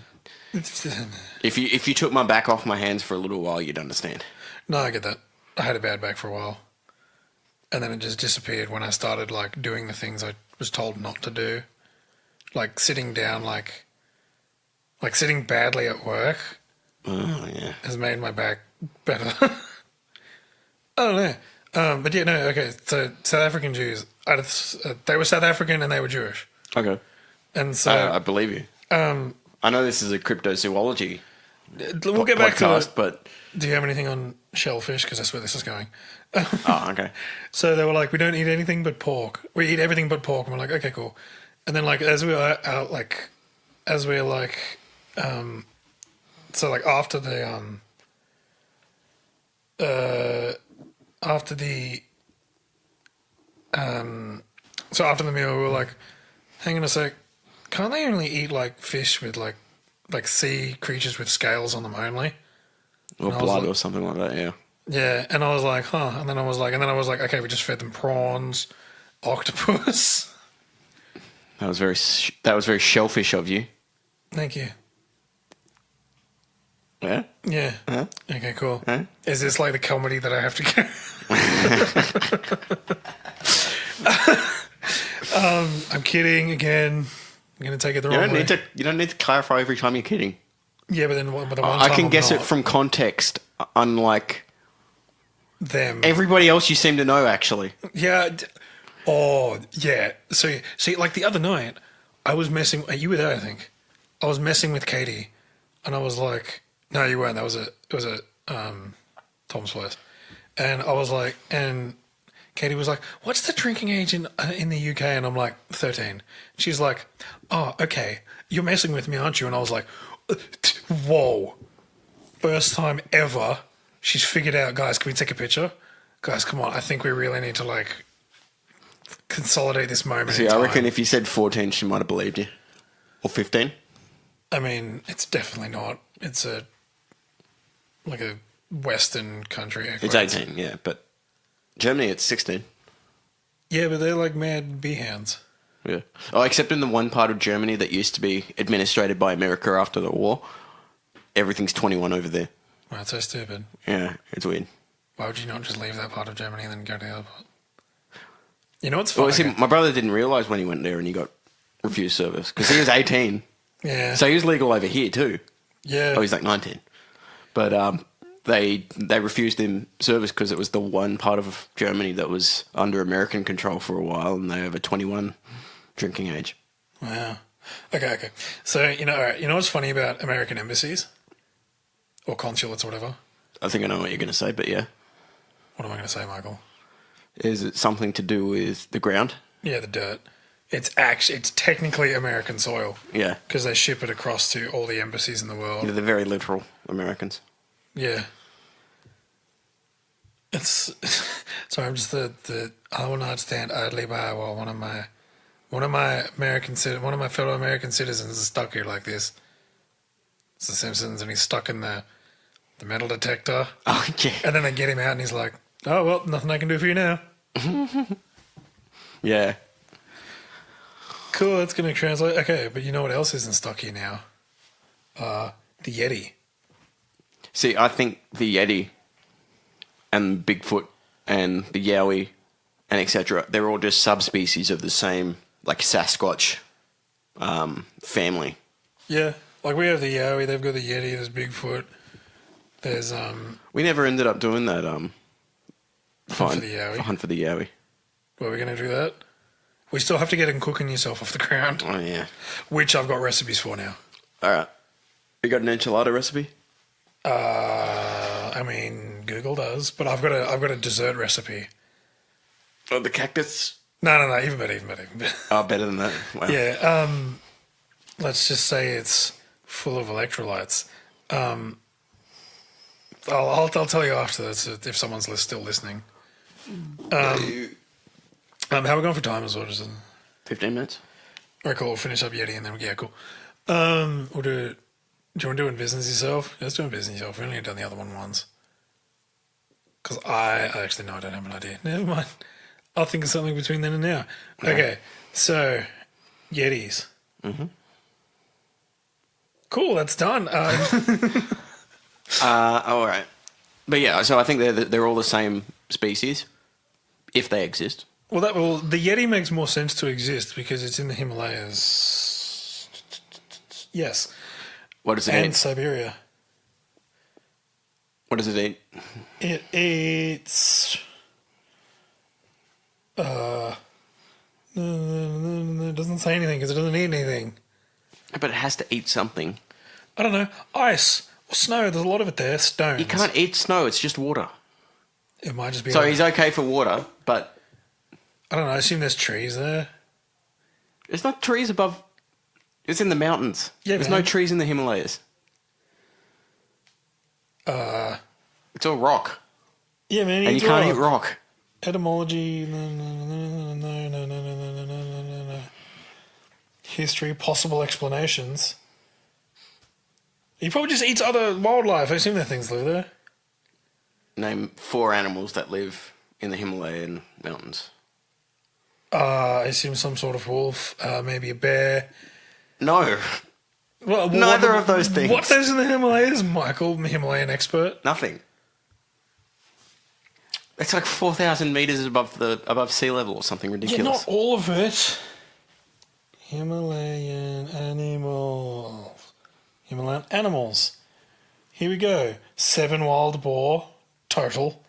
took my back off my hands for a little while, you'd understand. No, I get that. I had a bad back for a while. And then it just disappeared when I started, like, doing the things I was told not to do. Like, sitting down, like sitting badly at work Oh yeah. has made my back better. I don't know. But yeah, no, okay. So, South African Jews, they were South African and they were Jewish. Okay. And so... I believe you. I know this is a cryptozoology we'll get back to podcast, it. but Do you have anything on shellfish? Because that's where this is going. oh, okay. So they were like, we don't eat anything but pork. We eat everything but pork. And we're like, okay, cool. And then like as we were out, like as we're like, so like after the so after the meal, we were like, hang on a sec, can't they only eat like fish with like sea creatures with scales on them only? Or I was blood like- or something like that, yeah. Yeah, and I was like, huh. And then I was like, okay, we just fed them prawns, octopus. That was very shellfish of you. Thank you. Yeah? Yeah. Huh? Okay, cool. Huh? Is this like the comedy that I have to go? I'm kidding again. I'm gonna take it the wrong way. You don't need to clarify every time you're kidding. Yeah, but then but the one I time can I'm guess not. it from context, unlike them. Everybody else you seem to know, actually. Yeah. Oh, yeah. So, see, like the other night, I was messing. You were there, I think. I was messing with Katie, and I was like, "No, you weren't. It was a Tom's place." And I was like, and Katie was like, "What's the drinking age in the UK?" And I'm like, 13. She's like, "Oh, okay. You're messing with me, aren't you?" And I was like, "Whoa." First time ever, she's figured out, guys, can we take a picture? Guys, come on. I think we really need to, like, consolidate this moment See, in time. I reckon if you said 14, she might have believed you. Or 15. I mean, it's definitely not. It's a Western country. It's 18, yeah. But Germany, it's 16. Yeah, but they're like mad bee-hounds. Yeah. Oh, except in the one part of Germany that used to be administrated by America after the war, everything's 21 over there. Wow, it's so stupid. Yeah, it's weird. Why would you not just leave that part of Germany and then go to the other part? You know what's funny? Well, see, my brother didn't realise when he went there and he got refused service because he was 18. Yeah. So he was legal over here too. Yeah. Oh, he's like 19. But they refused him service because it was the one part of Germany that was under American control for a while, and they over 21 drinking age. Wow. Okay. So, all right, you know what's funny about American embassies? Or consulates or whatever? I think I know what you're going to say, but yeah. What am I going to say, Michael? Is it something to do with the ground? Yeah, the dirt. It's technically American soil. Yeah. Because they ship it across to all the embassies in the world. Yeah, they're very literal Americans. Yeah. It's sorry, I'm just I will not stand idly by while one of my fellow American citizens is stuck here like this. It's the Simpsons, and he's stuck in the metal detector. Oh yeah. And then they get him out, and he's like, "Oh well, nothing I can do for you now." Yeah. Cool, that's going to translate. Okay, but you know what else isn't stuck here now? The Yeti. See, I think the Yeti and Bigfoot and the Yowie and etc. They're all just subspecies of the same, like Sasquatch family. Yeah, like we have the Yowie, they've got the Yeti, there's Bigfoot, there's We never ended up doing that Hunt for the Yowie. Hunt for the Yowie. Well, we're going to do that. We still have to get it and cooking yourself off the ground, Oh yeah. which I've got recipes for now. All right. You got an enchilada recipe? I mean, Google does, but I've got a dessert recipe. Oh, the cactus. No, even better. Oh, better than that. Wow. Yeah, let's just say it's full of electrolytes. I'll tell you after this if someone's still listening. How are we going for time as well? 15 minutes. All right, cool. We'll finish up Yeti and then cool. We'll do. Do you want to do it in business yourself? Let's do it in business yourself. We've only done the other one once. Because I actually I don't have an idea. Never mind. I'll think of something between then and now. Okay, so Yetis. Mm-hmm. Cool, that's done. All right. But yeah, so I think they're all the same species, if they exist. Well, the Yeti makes more sense to exist because it's in the Himalayas. Yes. What does it And eat? Siberia. What does it eat? It eats. It doesn't say anything because it doesn't eat anything. But it has to eat something. I don't know. Ice or snow. There's a lot of it there. Stones. You can't eat snow. It's just water. It might just be. So he's okay for water, but I don't know. I assume there's trees there. there's not trees above. It's in the mountains. Yeah, there's man. no trees in the Himalayas. It's all rock, Yeah, man. and you can't eat rock. Etymology. No. History. Possible explanations. He probably just eats other wildlife. I assume that things live there. Name 4 animals that live in the Himalayan mountains. I assume some sort of wolf. Maybe a bear. No, Well, neither of those things. What lives in the Himalayas, Michael, Himalayan expert? Nothing. It's like 4,000 meters above sea level or something Yeah, ridiculous. not all of it. Himalayan animals. Here we go. 7 wild boar total.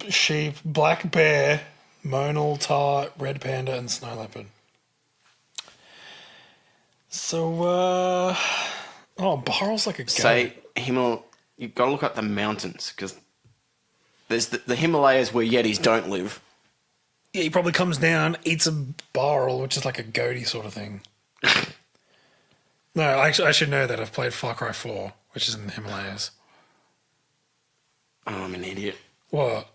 Sheep, black bear, monal, tar, red panda, and snow leopard. So, Barrel's like a goat. Say you got to look up the mountains because there's the Himalayas where Yetis don't live. Yeah, he probably comes down, eats a barrel, which is like a goaty sort of thing. No, actually, I should know that. I've played Far Cry 4, which is in the Himalayas. Oh, I'm an idiot. What?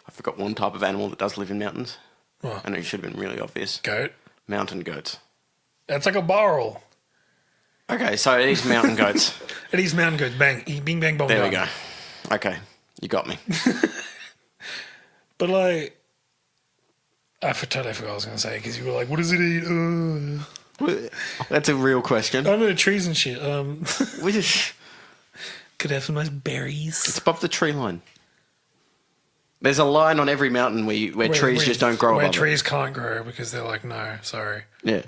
I forgot one type of animal that does live in mountains. What? I know it should have been really obvious. Goat? Mountain goats. That's like a barrel. Okay, so it is mountain goats. It is mountain goats. Bang. Bing, bang, bong. There we dong. go. Okay, you got me. But like, totally forgot what I was going to say because you were like, what does it eat? That's a real question. I know trees and shit. We just Could have some nice berries. it's above the tree line. There's a line on every mountain where trees just don't grow where above trees can't grow because they're like, no, sorry. it. Yeah.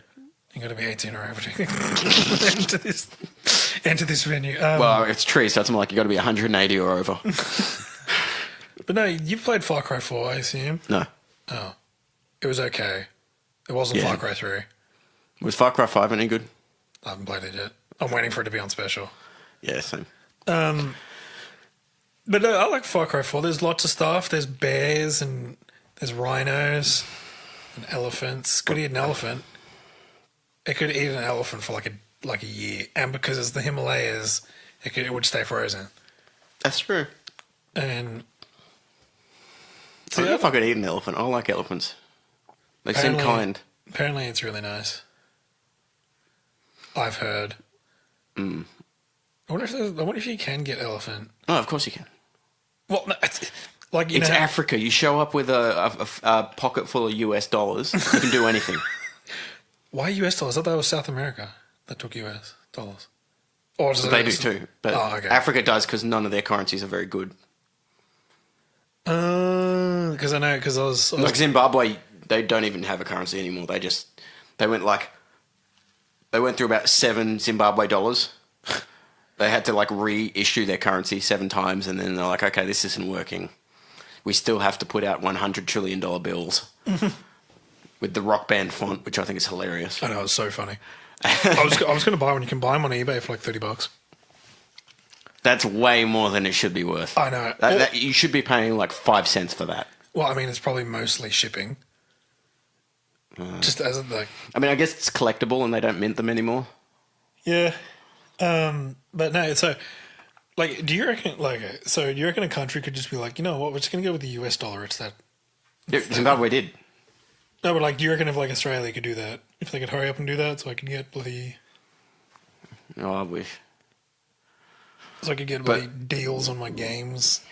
You got to be 18 or over to enter this venue. Well, it's trees, so it's more like you got to be 180 or over. But no, you've played Far Cry 4, I assume. No. Oh, it was okay. It wasn't Yeah. Far Cry 3. Was Far Cry 5 any good? I haven't played it yet. I'm waiting for it to be on special. Yeah, same. But no, I like Far Cry 4. There's lots of stuff. There's bears and there's rhinos and elephants. Could eat an elephant. It could eat an elephant for like a year, and because it's the Himalayas, it would stay frozen. That's true. And I don't know if I could eat an elephant. I like elephants. They seem kind. Apparently, it's really nice. I've heard. I wonder if you can get elephant. Oh, of course you can. Well, no, it's like It's Africa. You show up with a pocket full of US dollars. You can do anything. Why US dollars? I thought that was South America that took US dollars. Or does They do too. But okay. Africa does because none of their currencies are very good. Because I know, because I was Like Zimbabwe, they don't even have a currency anymore. They went through about 7 Zimbabwe dollars. They had to like reissue their currency 7 times, and then they're like, okay, this isn't working. We still have to put out $100 trillion bills with the Rock Band font, which I think is hilarious. I know, it's so funny. I was going to buy one. You can buy them on eBay for like $30. That's way more than it should be worth. I know. You should be paying like 5 cents for that. Well, I mean, it's probably mostly shipping. Just as like, I mean, I guess it's collectible and they don't mint them anymore. yeah. But no, so like, do you reckon a country could just be like, you know what, we're just going to go with the US dollar? It's that. Yeah, Zimbabwe did. No, but like, do you reckon if like Australia could do that, if they could hurry up and do that, so I could get bloody, Oh, I wish. so I could get bloody deals on my games.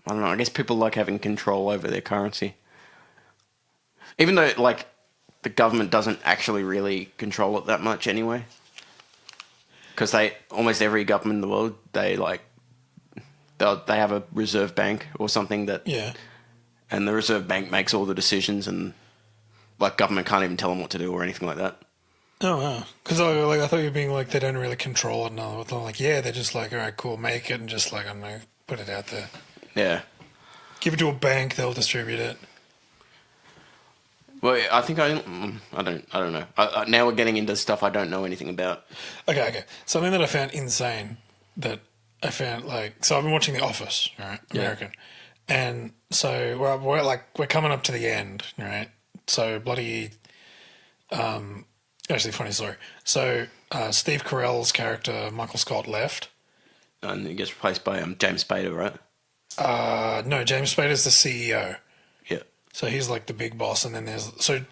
I don't know. I guess people like having control over their currency. Even though, like, the government doesn't actually really control it that much anyway. Because almost every government in the world, they have a reserve bank or something that... Yeah. And the reserve bank makes all the decisions and, like, government can't even tell them what to do or anything like that. Oh, wow. Because I thought you were being like, they don't really control it. No, they're like, yeah, they're just like, all right, cool, make it and just like, I don't know, put it out there. Yeah. Give it to a bank, they'll distribute it. Well, I think I don't know. Now we're getting into stuff I don't know anything about. Okay. Something that I found insane that I found so I've been watching The Office, right? Yeah. American. And so we're coming up to the end, right? So bloody, actually funny story. So Steve Carell's character, Michael Scott, left. And it gets replaced by James Spader, right? No, James Spader's the CEO. Yeah. So he's like the big boss, and then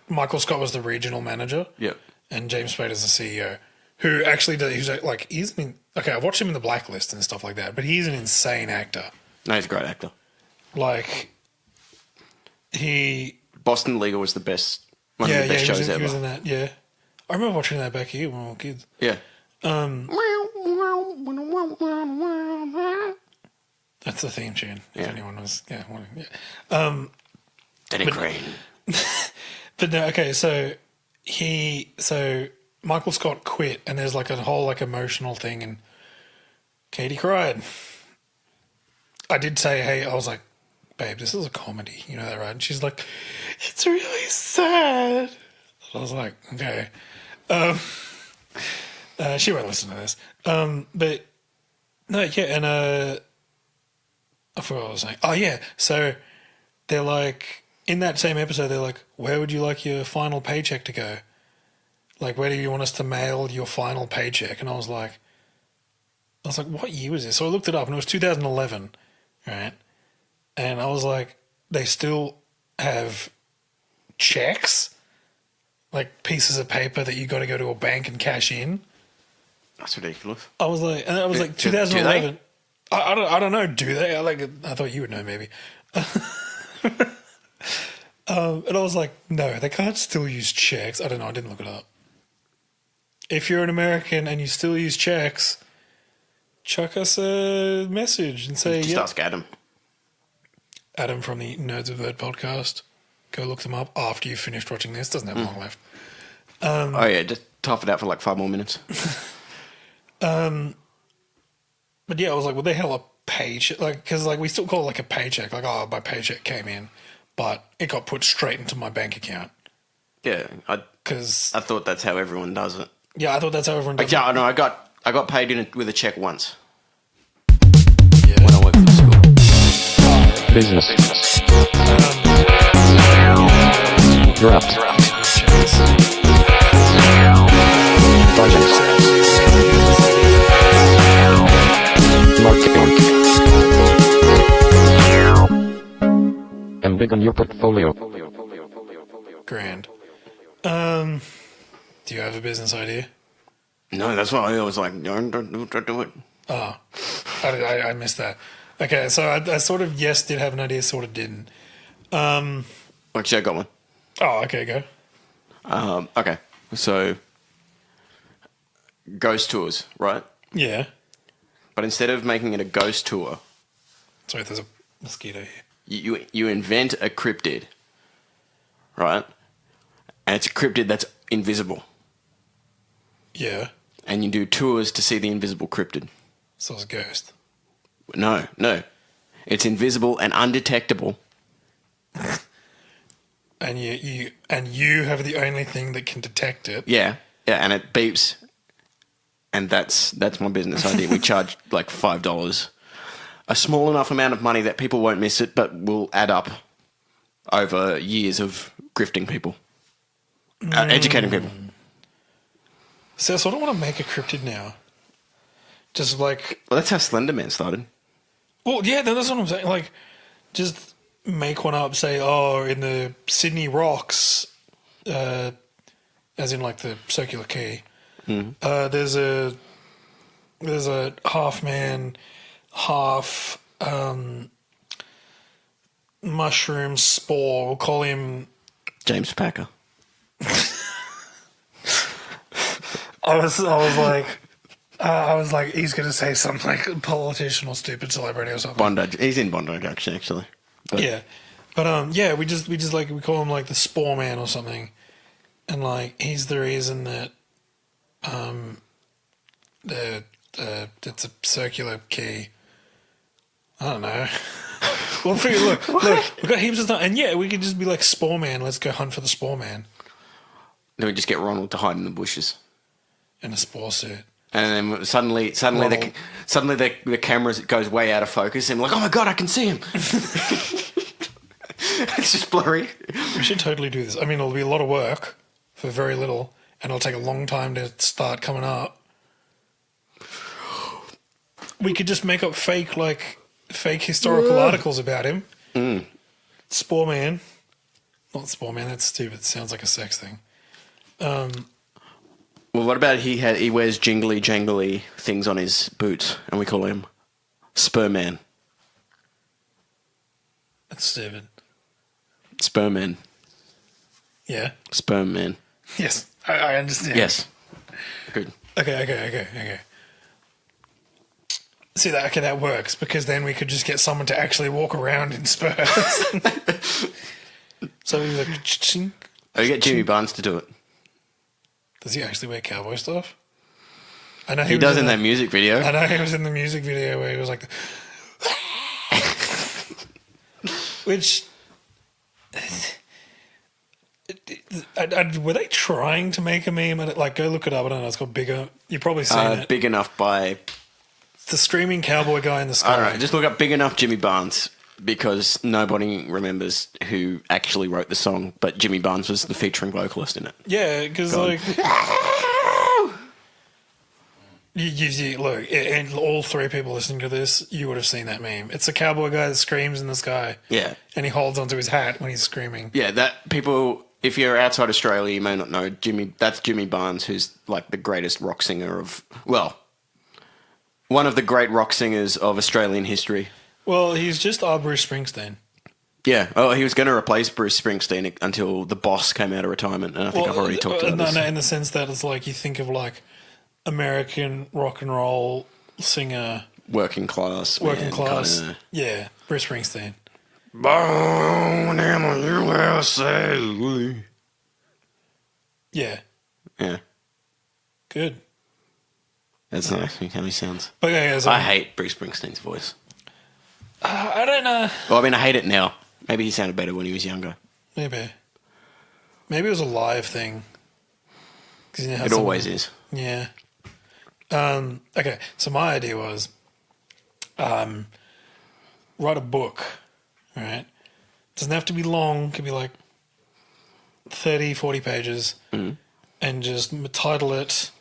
Michael Scott was the regional manager. Yeah. And James Spader's the CEO, who actually I've watched him in The Blacklist and stuff like that, but he's an insane actor. No, he's a great actor. Like, Boston Legal was one of the best shows ever. He was in that, yeah. I remember watching that back here when we were kids. Yeah. That's the theme tune, if anyone was, Danny Crane. But no, okay, so Michael Scott quit, and there's like a whole like emotional thing, and Katie cried. I did say, hey, I was like, babe, this is a comedy. You know that, right? And she's like, it's really sad. I was like, okay. She won't listen to this. But no, yeah, and I forgot what I was saying. Oh yeah, so they're like, in that same episode, they're like, where would you like your final paycheck to go? Like, where do you want us to mail your final paycheck? And I was like, what year was this? So I looked it up, and it was 2011, right? And I was like, they still have checks, like pieces of paper that you got to go to a bank and cash in. That's ridiculous. I was like, and that was like 2011. I don't know. Do they? I thought you would know, maybe. And I was like, no, they can't still use checks. I don't know. I didn't look it up. If you're an American and you still use checks, chuck us a message and say, Just ask Adam. Adam from the Nerds of Bird podcast. Go look them up after you've finished watching this. Doesn't have long left. Oh yeah, just tough it out for like 5 more minutes. But yeah, I was like, well, the hell a paycheck? Like, because like we still call it like a paycheck. Like, oh, my paycheck came in, but it got put straight into my bank account. Yeah, I thought that's how everyone does it. Yeah, I thought that's how everyone does Yeah, it. no, I got paid with a check once Yeah. when I worked for the school. Business. Dropped. Projects. Marketing. And big on your portfolio. Grand. Do you have a business idea? No, that's why I was like, don't do it. Oh, I missed that. Okay, so I sort of, yes, did have an idea, sort of didn't. Actually, I got one. Oh, okay, go. Okay, so ghost tours, right? Yeah. But instead of making it a ghost tour, Sorry, there's a mosquito here. you invent a cryptid, right? And it's a cryptid that's invisible. Yeah. And you do tours to see the invisible cryptid. So it's a ghost. No. It's invisible and undetectable. And you have the only thing that can detect it. Yeah, and it beeps. And that's my business idea. We charge like $5. A small enough amount of money that people won't miss it, but will add up over years of grifting people. Educating people. So I sort of want to make a cryptid now. Just like... Well, that's how Slender Man started. Well, yeah, that's what I'm saying. Like, just make one up, say, oh, in the Sydney Rocks, as in like the circular key, there's a half man, half mushroom spore. We'll call him... James Packer. I was like, he's going to say something like politician or stupid celebrity or something. Bondi. He's in Bondi Junction, actually. But Yeah. But yeah, we just like, we call him like the Spore Man or something. And like, he's the reason that it's a circular key. I don't know. Well, look, we've got heaps of stuff. And yeah, we could just be like, Spore Man, let's go hunt for the Spore Man. then we just get Ronald to hide in the bushes. In a spore suit. And then suddenly the camera goes way out of focus, and we're like, oh my god, I can see him. It's just blurry. We should totally do this. I mean, it'll be a lot of work for very little, and it'll take a long time to start coming up. We could just make up fake historical articles about him. Spore Man. Not Spore Man, that's stupid. It sounds like a sex thing. Well, what about he wears jingly jangly things on his boots, and we call him Spur Man. That's stupid. Sperm Man. Yeah. Sperm Man. Yes, I understand. Yes. Good. Okay. See that? Okay, that works because then we could just get someone to actually walk around in spurs. So we like, ching. Oh, you get Jimmy Barnes to do it. Does he actually wear cowboy stuff? I know He was does in that music video. I know he was in the music video where he was like, Which were they trying to make a meme? Like, go look it up. I don't know. It's called Bigger. You've probably seen it. Big Enough by... The screaming cowboy guy in the sky. I don't know. Just look up Big Enough Jimmy Barnes, because nobody remembers who actually wrote the song, but Jimmy Barnes was the featuring vocalist in it. Yeah, because like... Look, and all three people listening to this, you would have seen that meme. It's a cowboy guy that screams in the sky. Yeah. And he holds onto his hat when he's screaming. Yeah, that people... If you're outside Australia, you may not know that's Jimmy Barnes, who's like the greatest rock singer of... Well, one of the great rock singers of Australian history. Well, he's just our Bruce Springsteen. Yeah. Oh, he was going to replace Bruce Springsteen until the boss came out of retirement, and I think I've already talked about this. No, in the sense that it's like you think of like American rock and roll singer... Working class. Kinda. Yeah, Bruce Springsteen. Born in the USA. Yeah. Yeah. Good. That's nice. How he sounds. But yeah, I hate Bruce Springsteen's voice. I don't know. Well, I mean, I hate it now. Maybe he sounded better when he was younger. Maybe it was a live thing. 'Cause It always is. Yeah. Okay, so my idea was write a book, right? Doesn't have to be long. Could be like 30, 40 pages. And just title it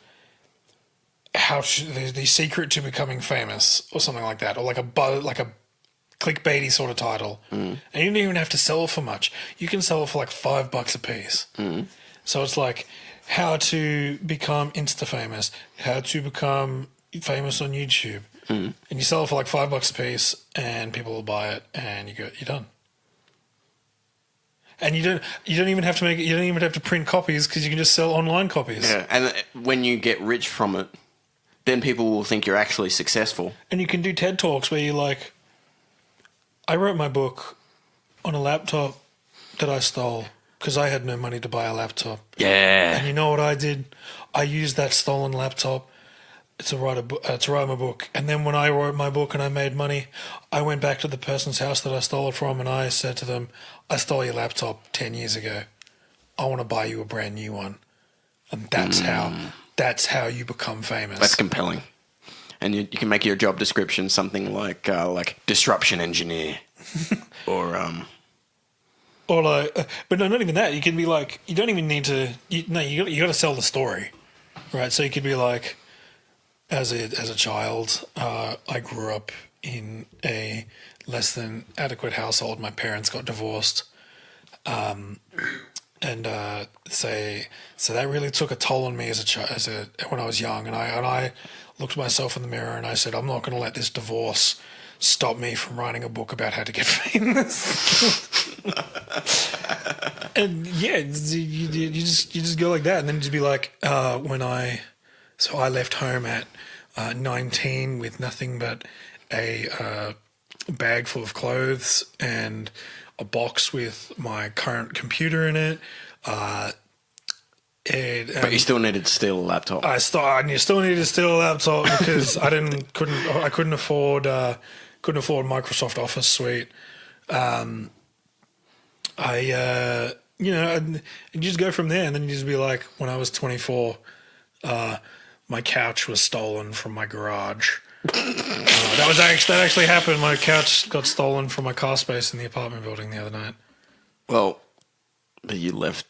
the secret to becoming famous or something like that, or like a clickbaity sort of title. And you don't even have to sell it for much. You can sell it for like $5 a piece. So it's like how to become insta famous, how to become famous on YouTube, and you sell it for like $5 a piece, and people will buy it, and you're done. And you don't even have to you don't even have to print copies, because you can just sell online copies. Yeah, and when you get rich from it, then people will think you're actually successful. And you can do TED Talks where you're like, I wrote my book on a laptop that I stole because I had no money to buy a laptop. Yeah. And you know what I did? I used that stolen laptop to write my book. And then when I wrote my book and I made money, I went back to the person's house that I stole it from, and I said to them, I stole your laptop 10 years ago. I want to buy you a brand new one. And that's how you become famous. That's compelling. And you can make your job description something like disruption engineer, or like, but no, not even that. You can be like, you don't even need to. You got to sell the story, right? So you could be like, as a child, I grew up in a less than adequate household. My parents got divorced, and so that really took a toll on me when I was young, and I looked at myself in the mirror and I said, I'm not going to let this divorce stop me from writing a book about how to get famous. And yeah, you just go like that, and then just be like, I left home at 19 with nothing but a bag full of clothes and a box with my current computer in it. But you still needed to steal a laptop. I still needed to steal a laptop because I couldn't afford Microsoft Office Suite. And you just go from there, and then you just be like, when I was 24, my couch was stolen from my garage. That actually happened. My couch got stolen from my car space in the apartment building the other night. Well, but you left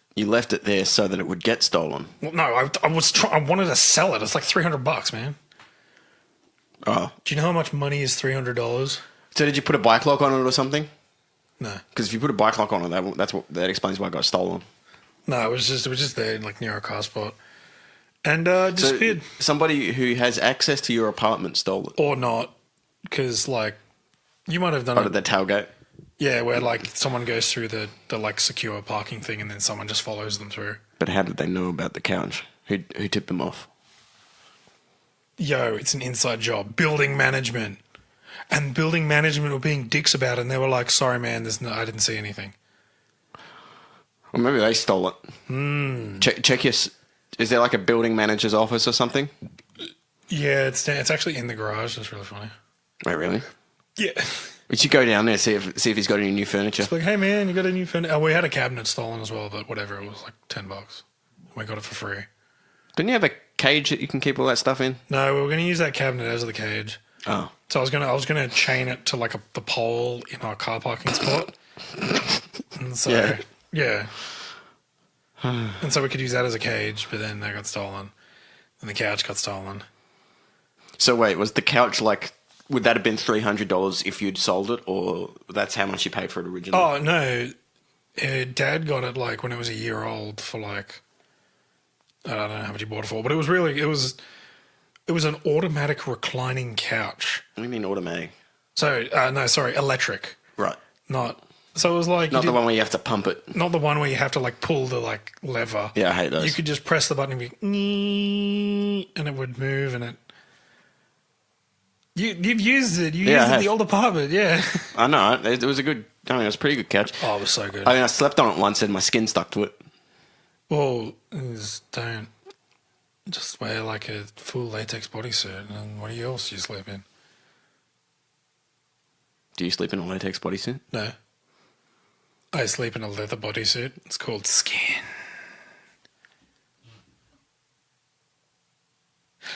it there so that it would get stolen. Well, no, I wanted to sell it. It's like $300, man. Oh. Do you know how much money is $300? So did you put a bike lock on it or something? No. Because if you put a bike lock on it, that explains why it got stolen. No, it was just there, like near a car spot, and disappeared. So somebody who has access to your apartment stole it, or not, because like you might have done out of the tailgate. Yeah, where like someone goes through the like secure parking thing, and then someone just follows them through. But how did they know about the couch? Who tipped them off? Yo, it's an inside job. Building management. And building management were being dicks about it, and they were like, sorry man, I didn't see anything. Well, maybe they stole it. Check is there like a building manager's office or something? Yeah, it's actually in the garage. That's really funny. Wait, really? Yeah. We should go down there, see if he's got any new furniture. It's like, hey man, you got a new furniture? Oh, we had a cabinet stolen as well, but whatever. It was like $10. We got it for free. Didn't you have a cage that you can keep all that stuff in? No, we were going to use that cabinet as the cage. Oh. So I was gonna chain it to like the pole in our car parking spot. And so yeah. And so we could use that as a cage, but then that got stolen. And the couch got stolen. So wait, was the couch like? Would that have been $300 if you'd sold it, or that's how much you paid for it originally? Oh no, Dad got it like when it was a year old for like I don't know how much he bought it for, but it was an automatic reclining couch. What do you mean automatic? So no, sorry, electric. Right. Not. So it was like Not the one where you have to pump it. Not the one where you have to like pull the like lever. Yeah, I hate those. You could just press the button and be, and it would move, and it. You've used it. You used it in the old apartment, yeah. I know. It was a good. I mean, it was a pretty good couch. Oh, it was so good. I mean, I slept on it once, and my skin stuck to it. Well, don't just wear like a full latex bodysuit, and what else do you sleep in? Do you sleep in a latex bodysuit? No. I sleep in a leather bodysuit. It's called Skin.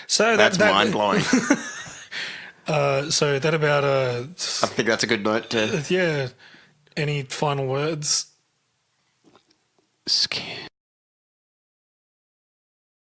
So that's mind blowing. So that about I think that's a good note to. yeah. Any final words? Skin.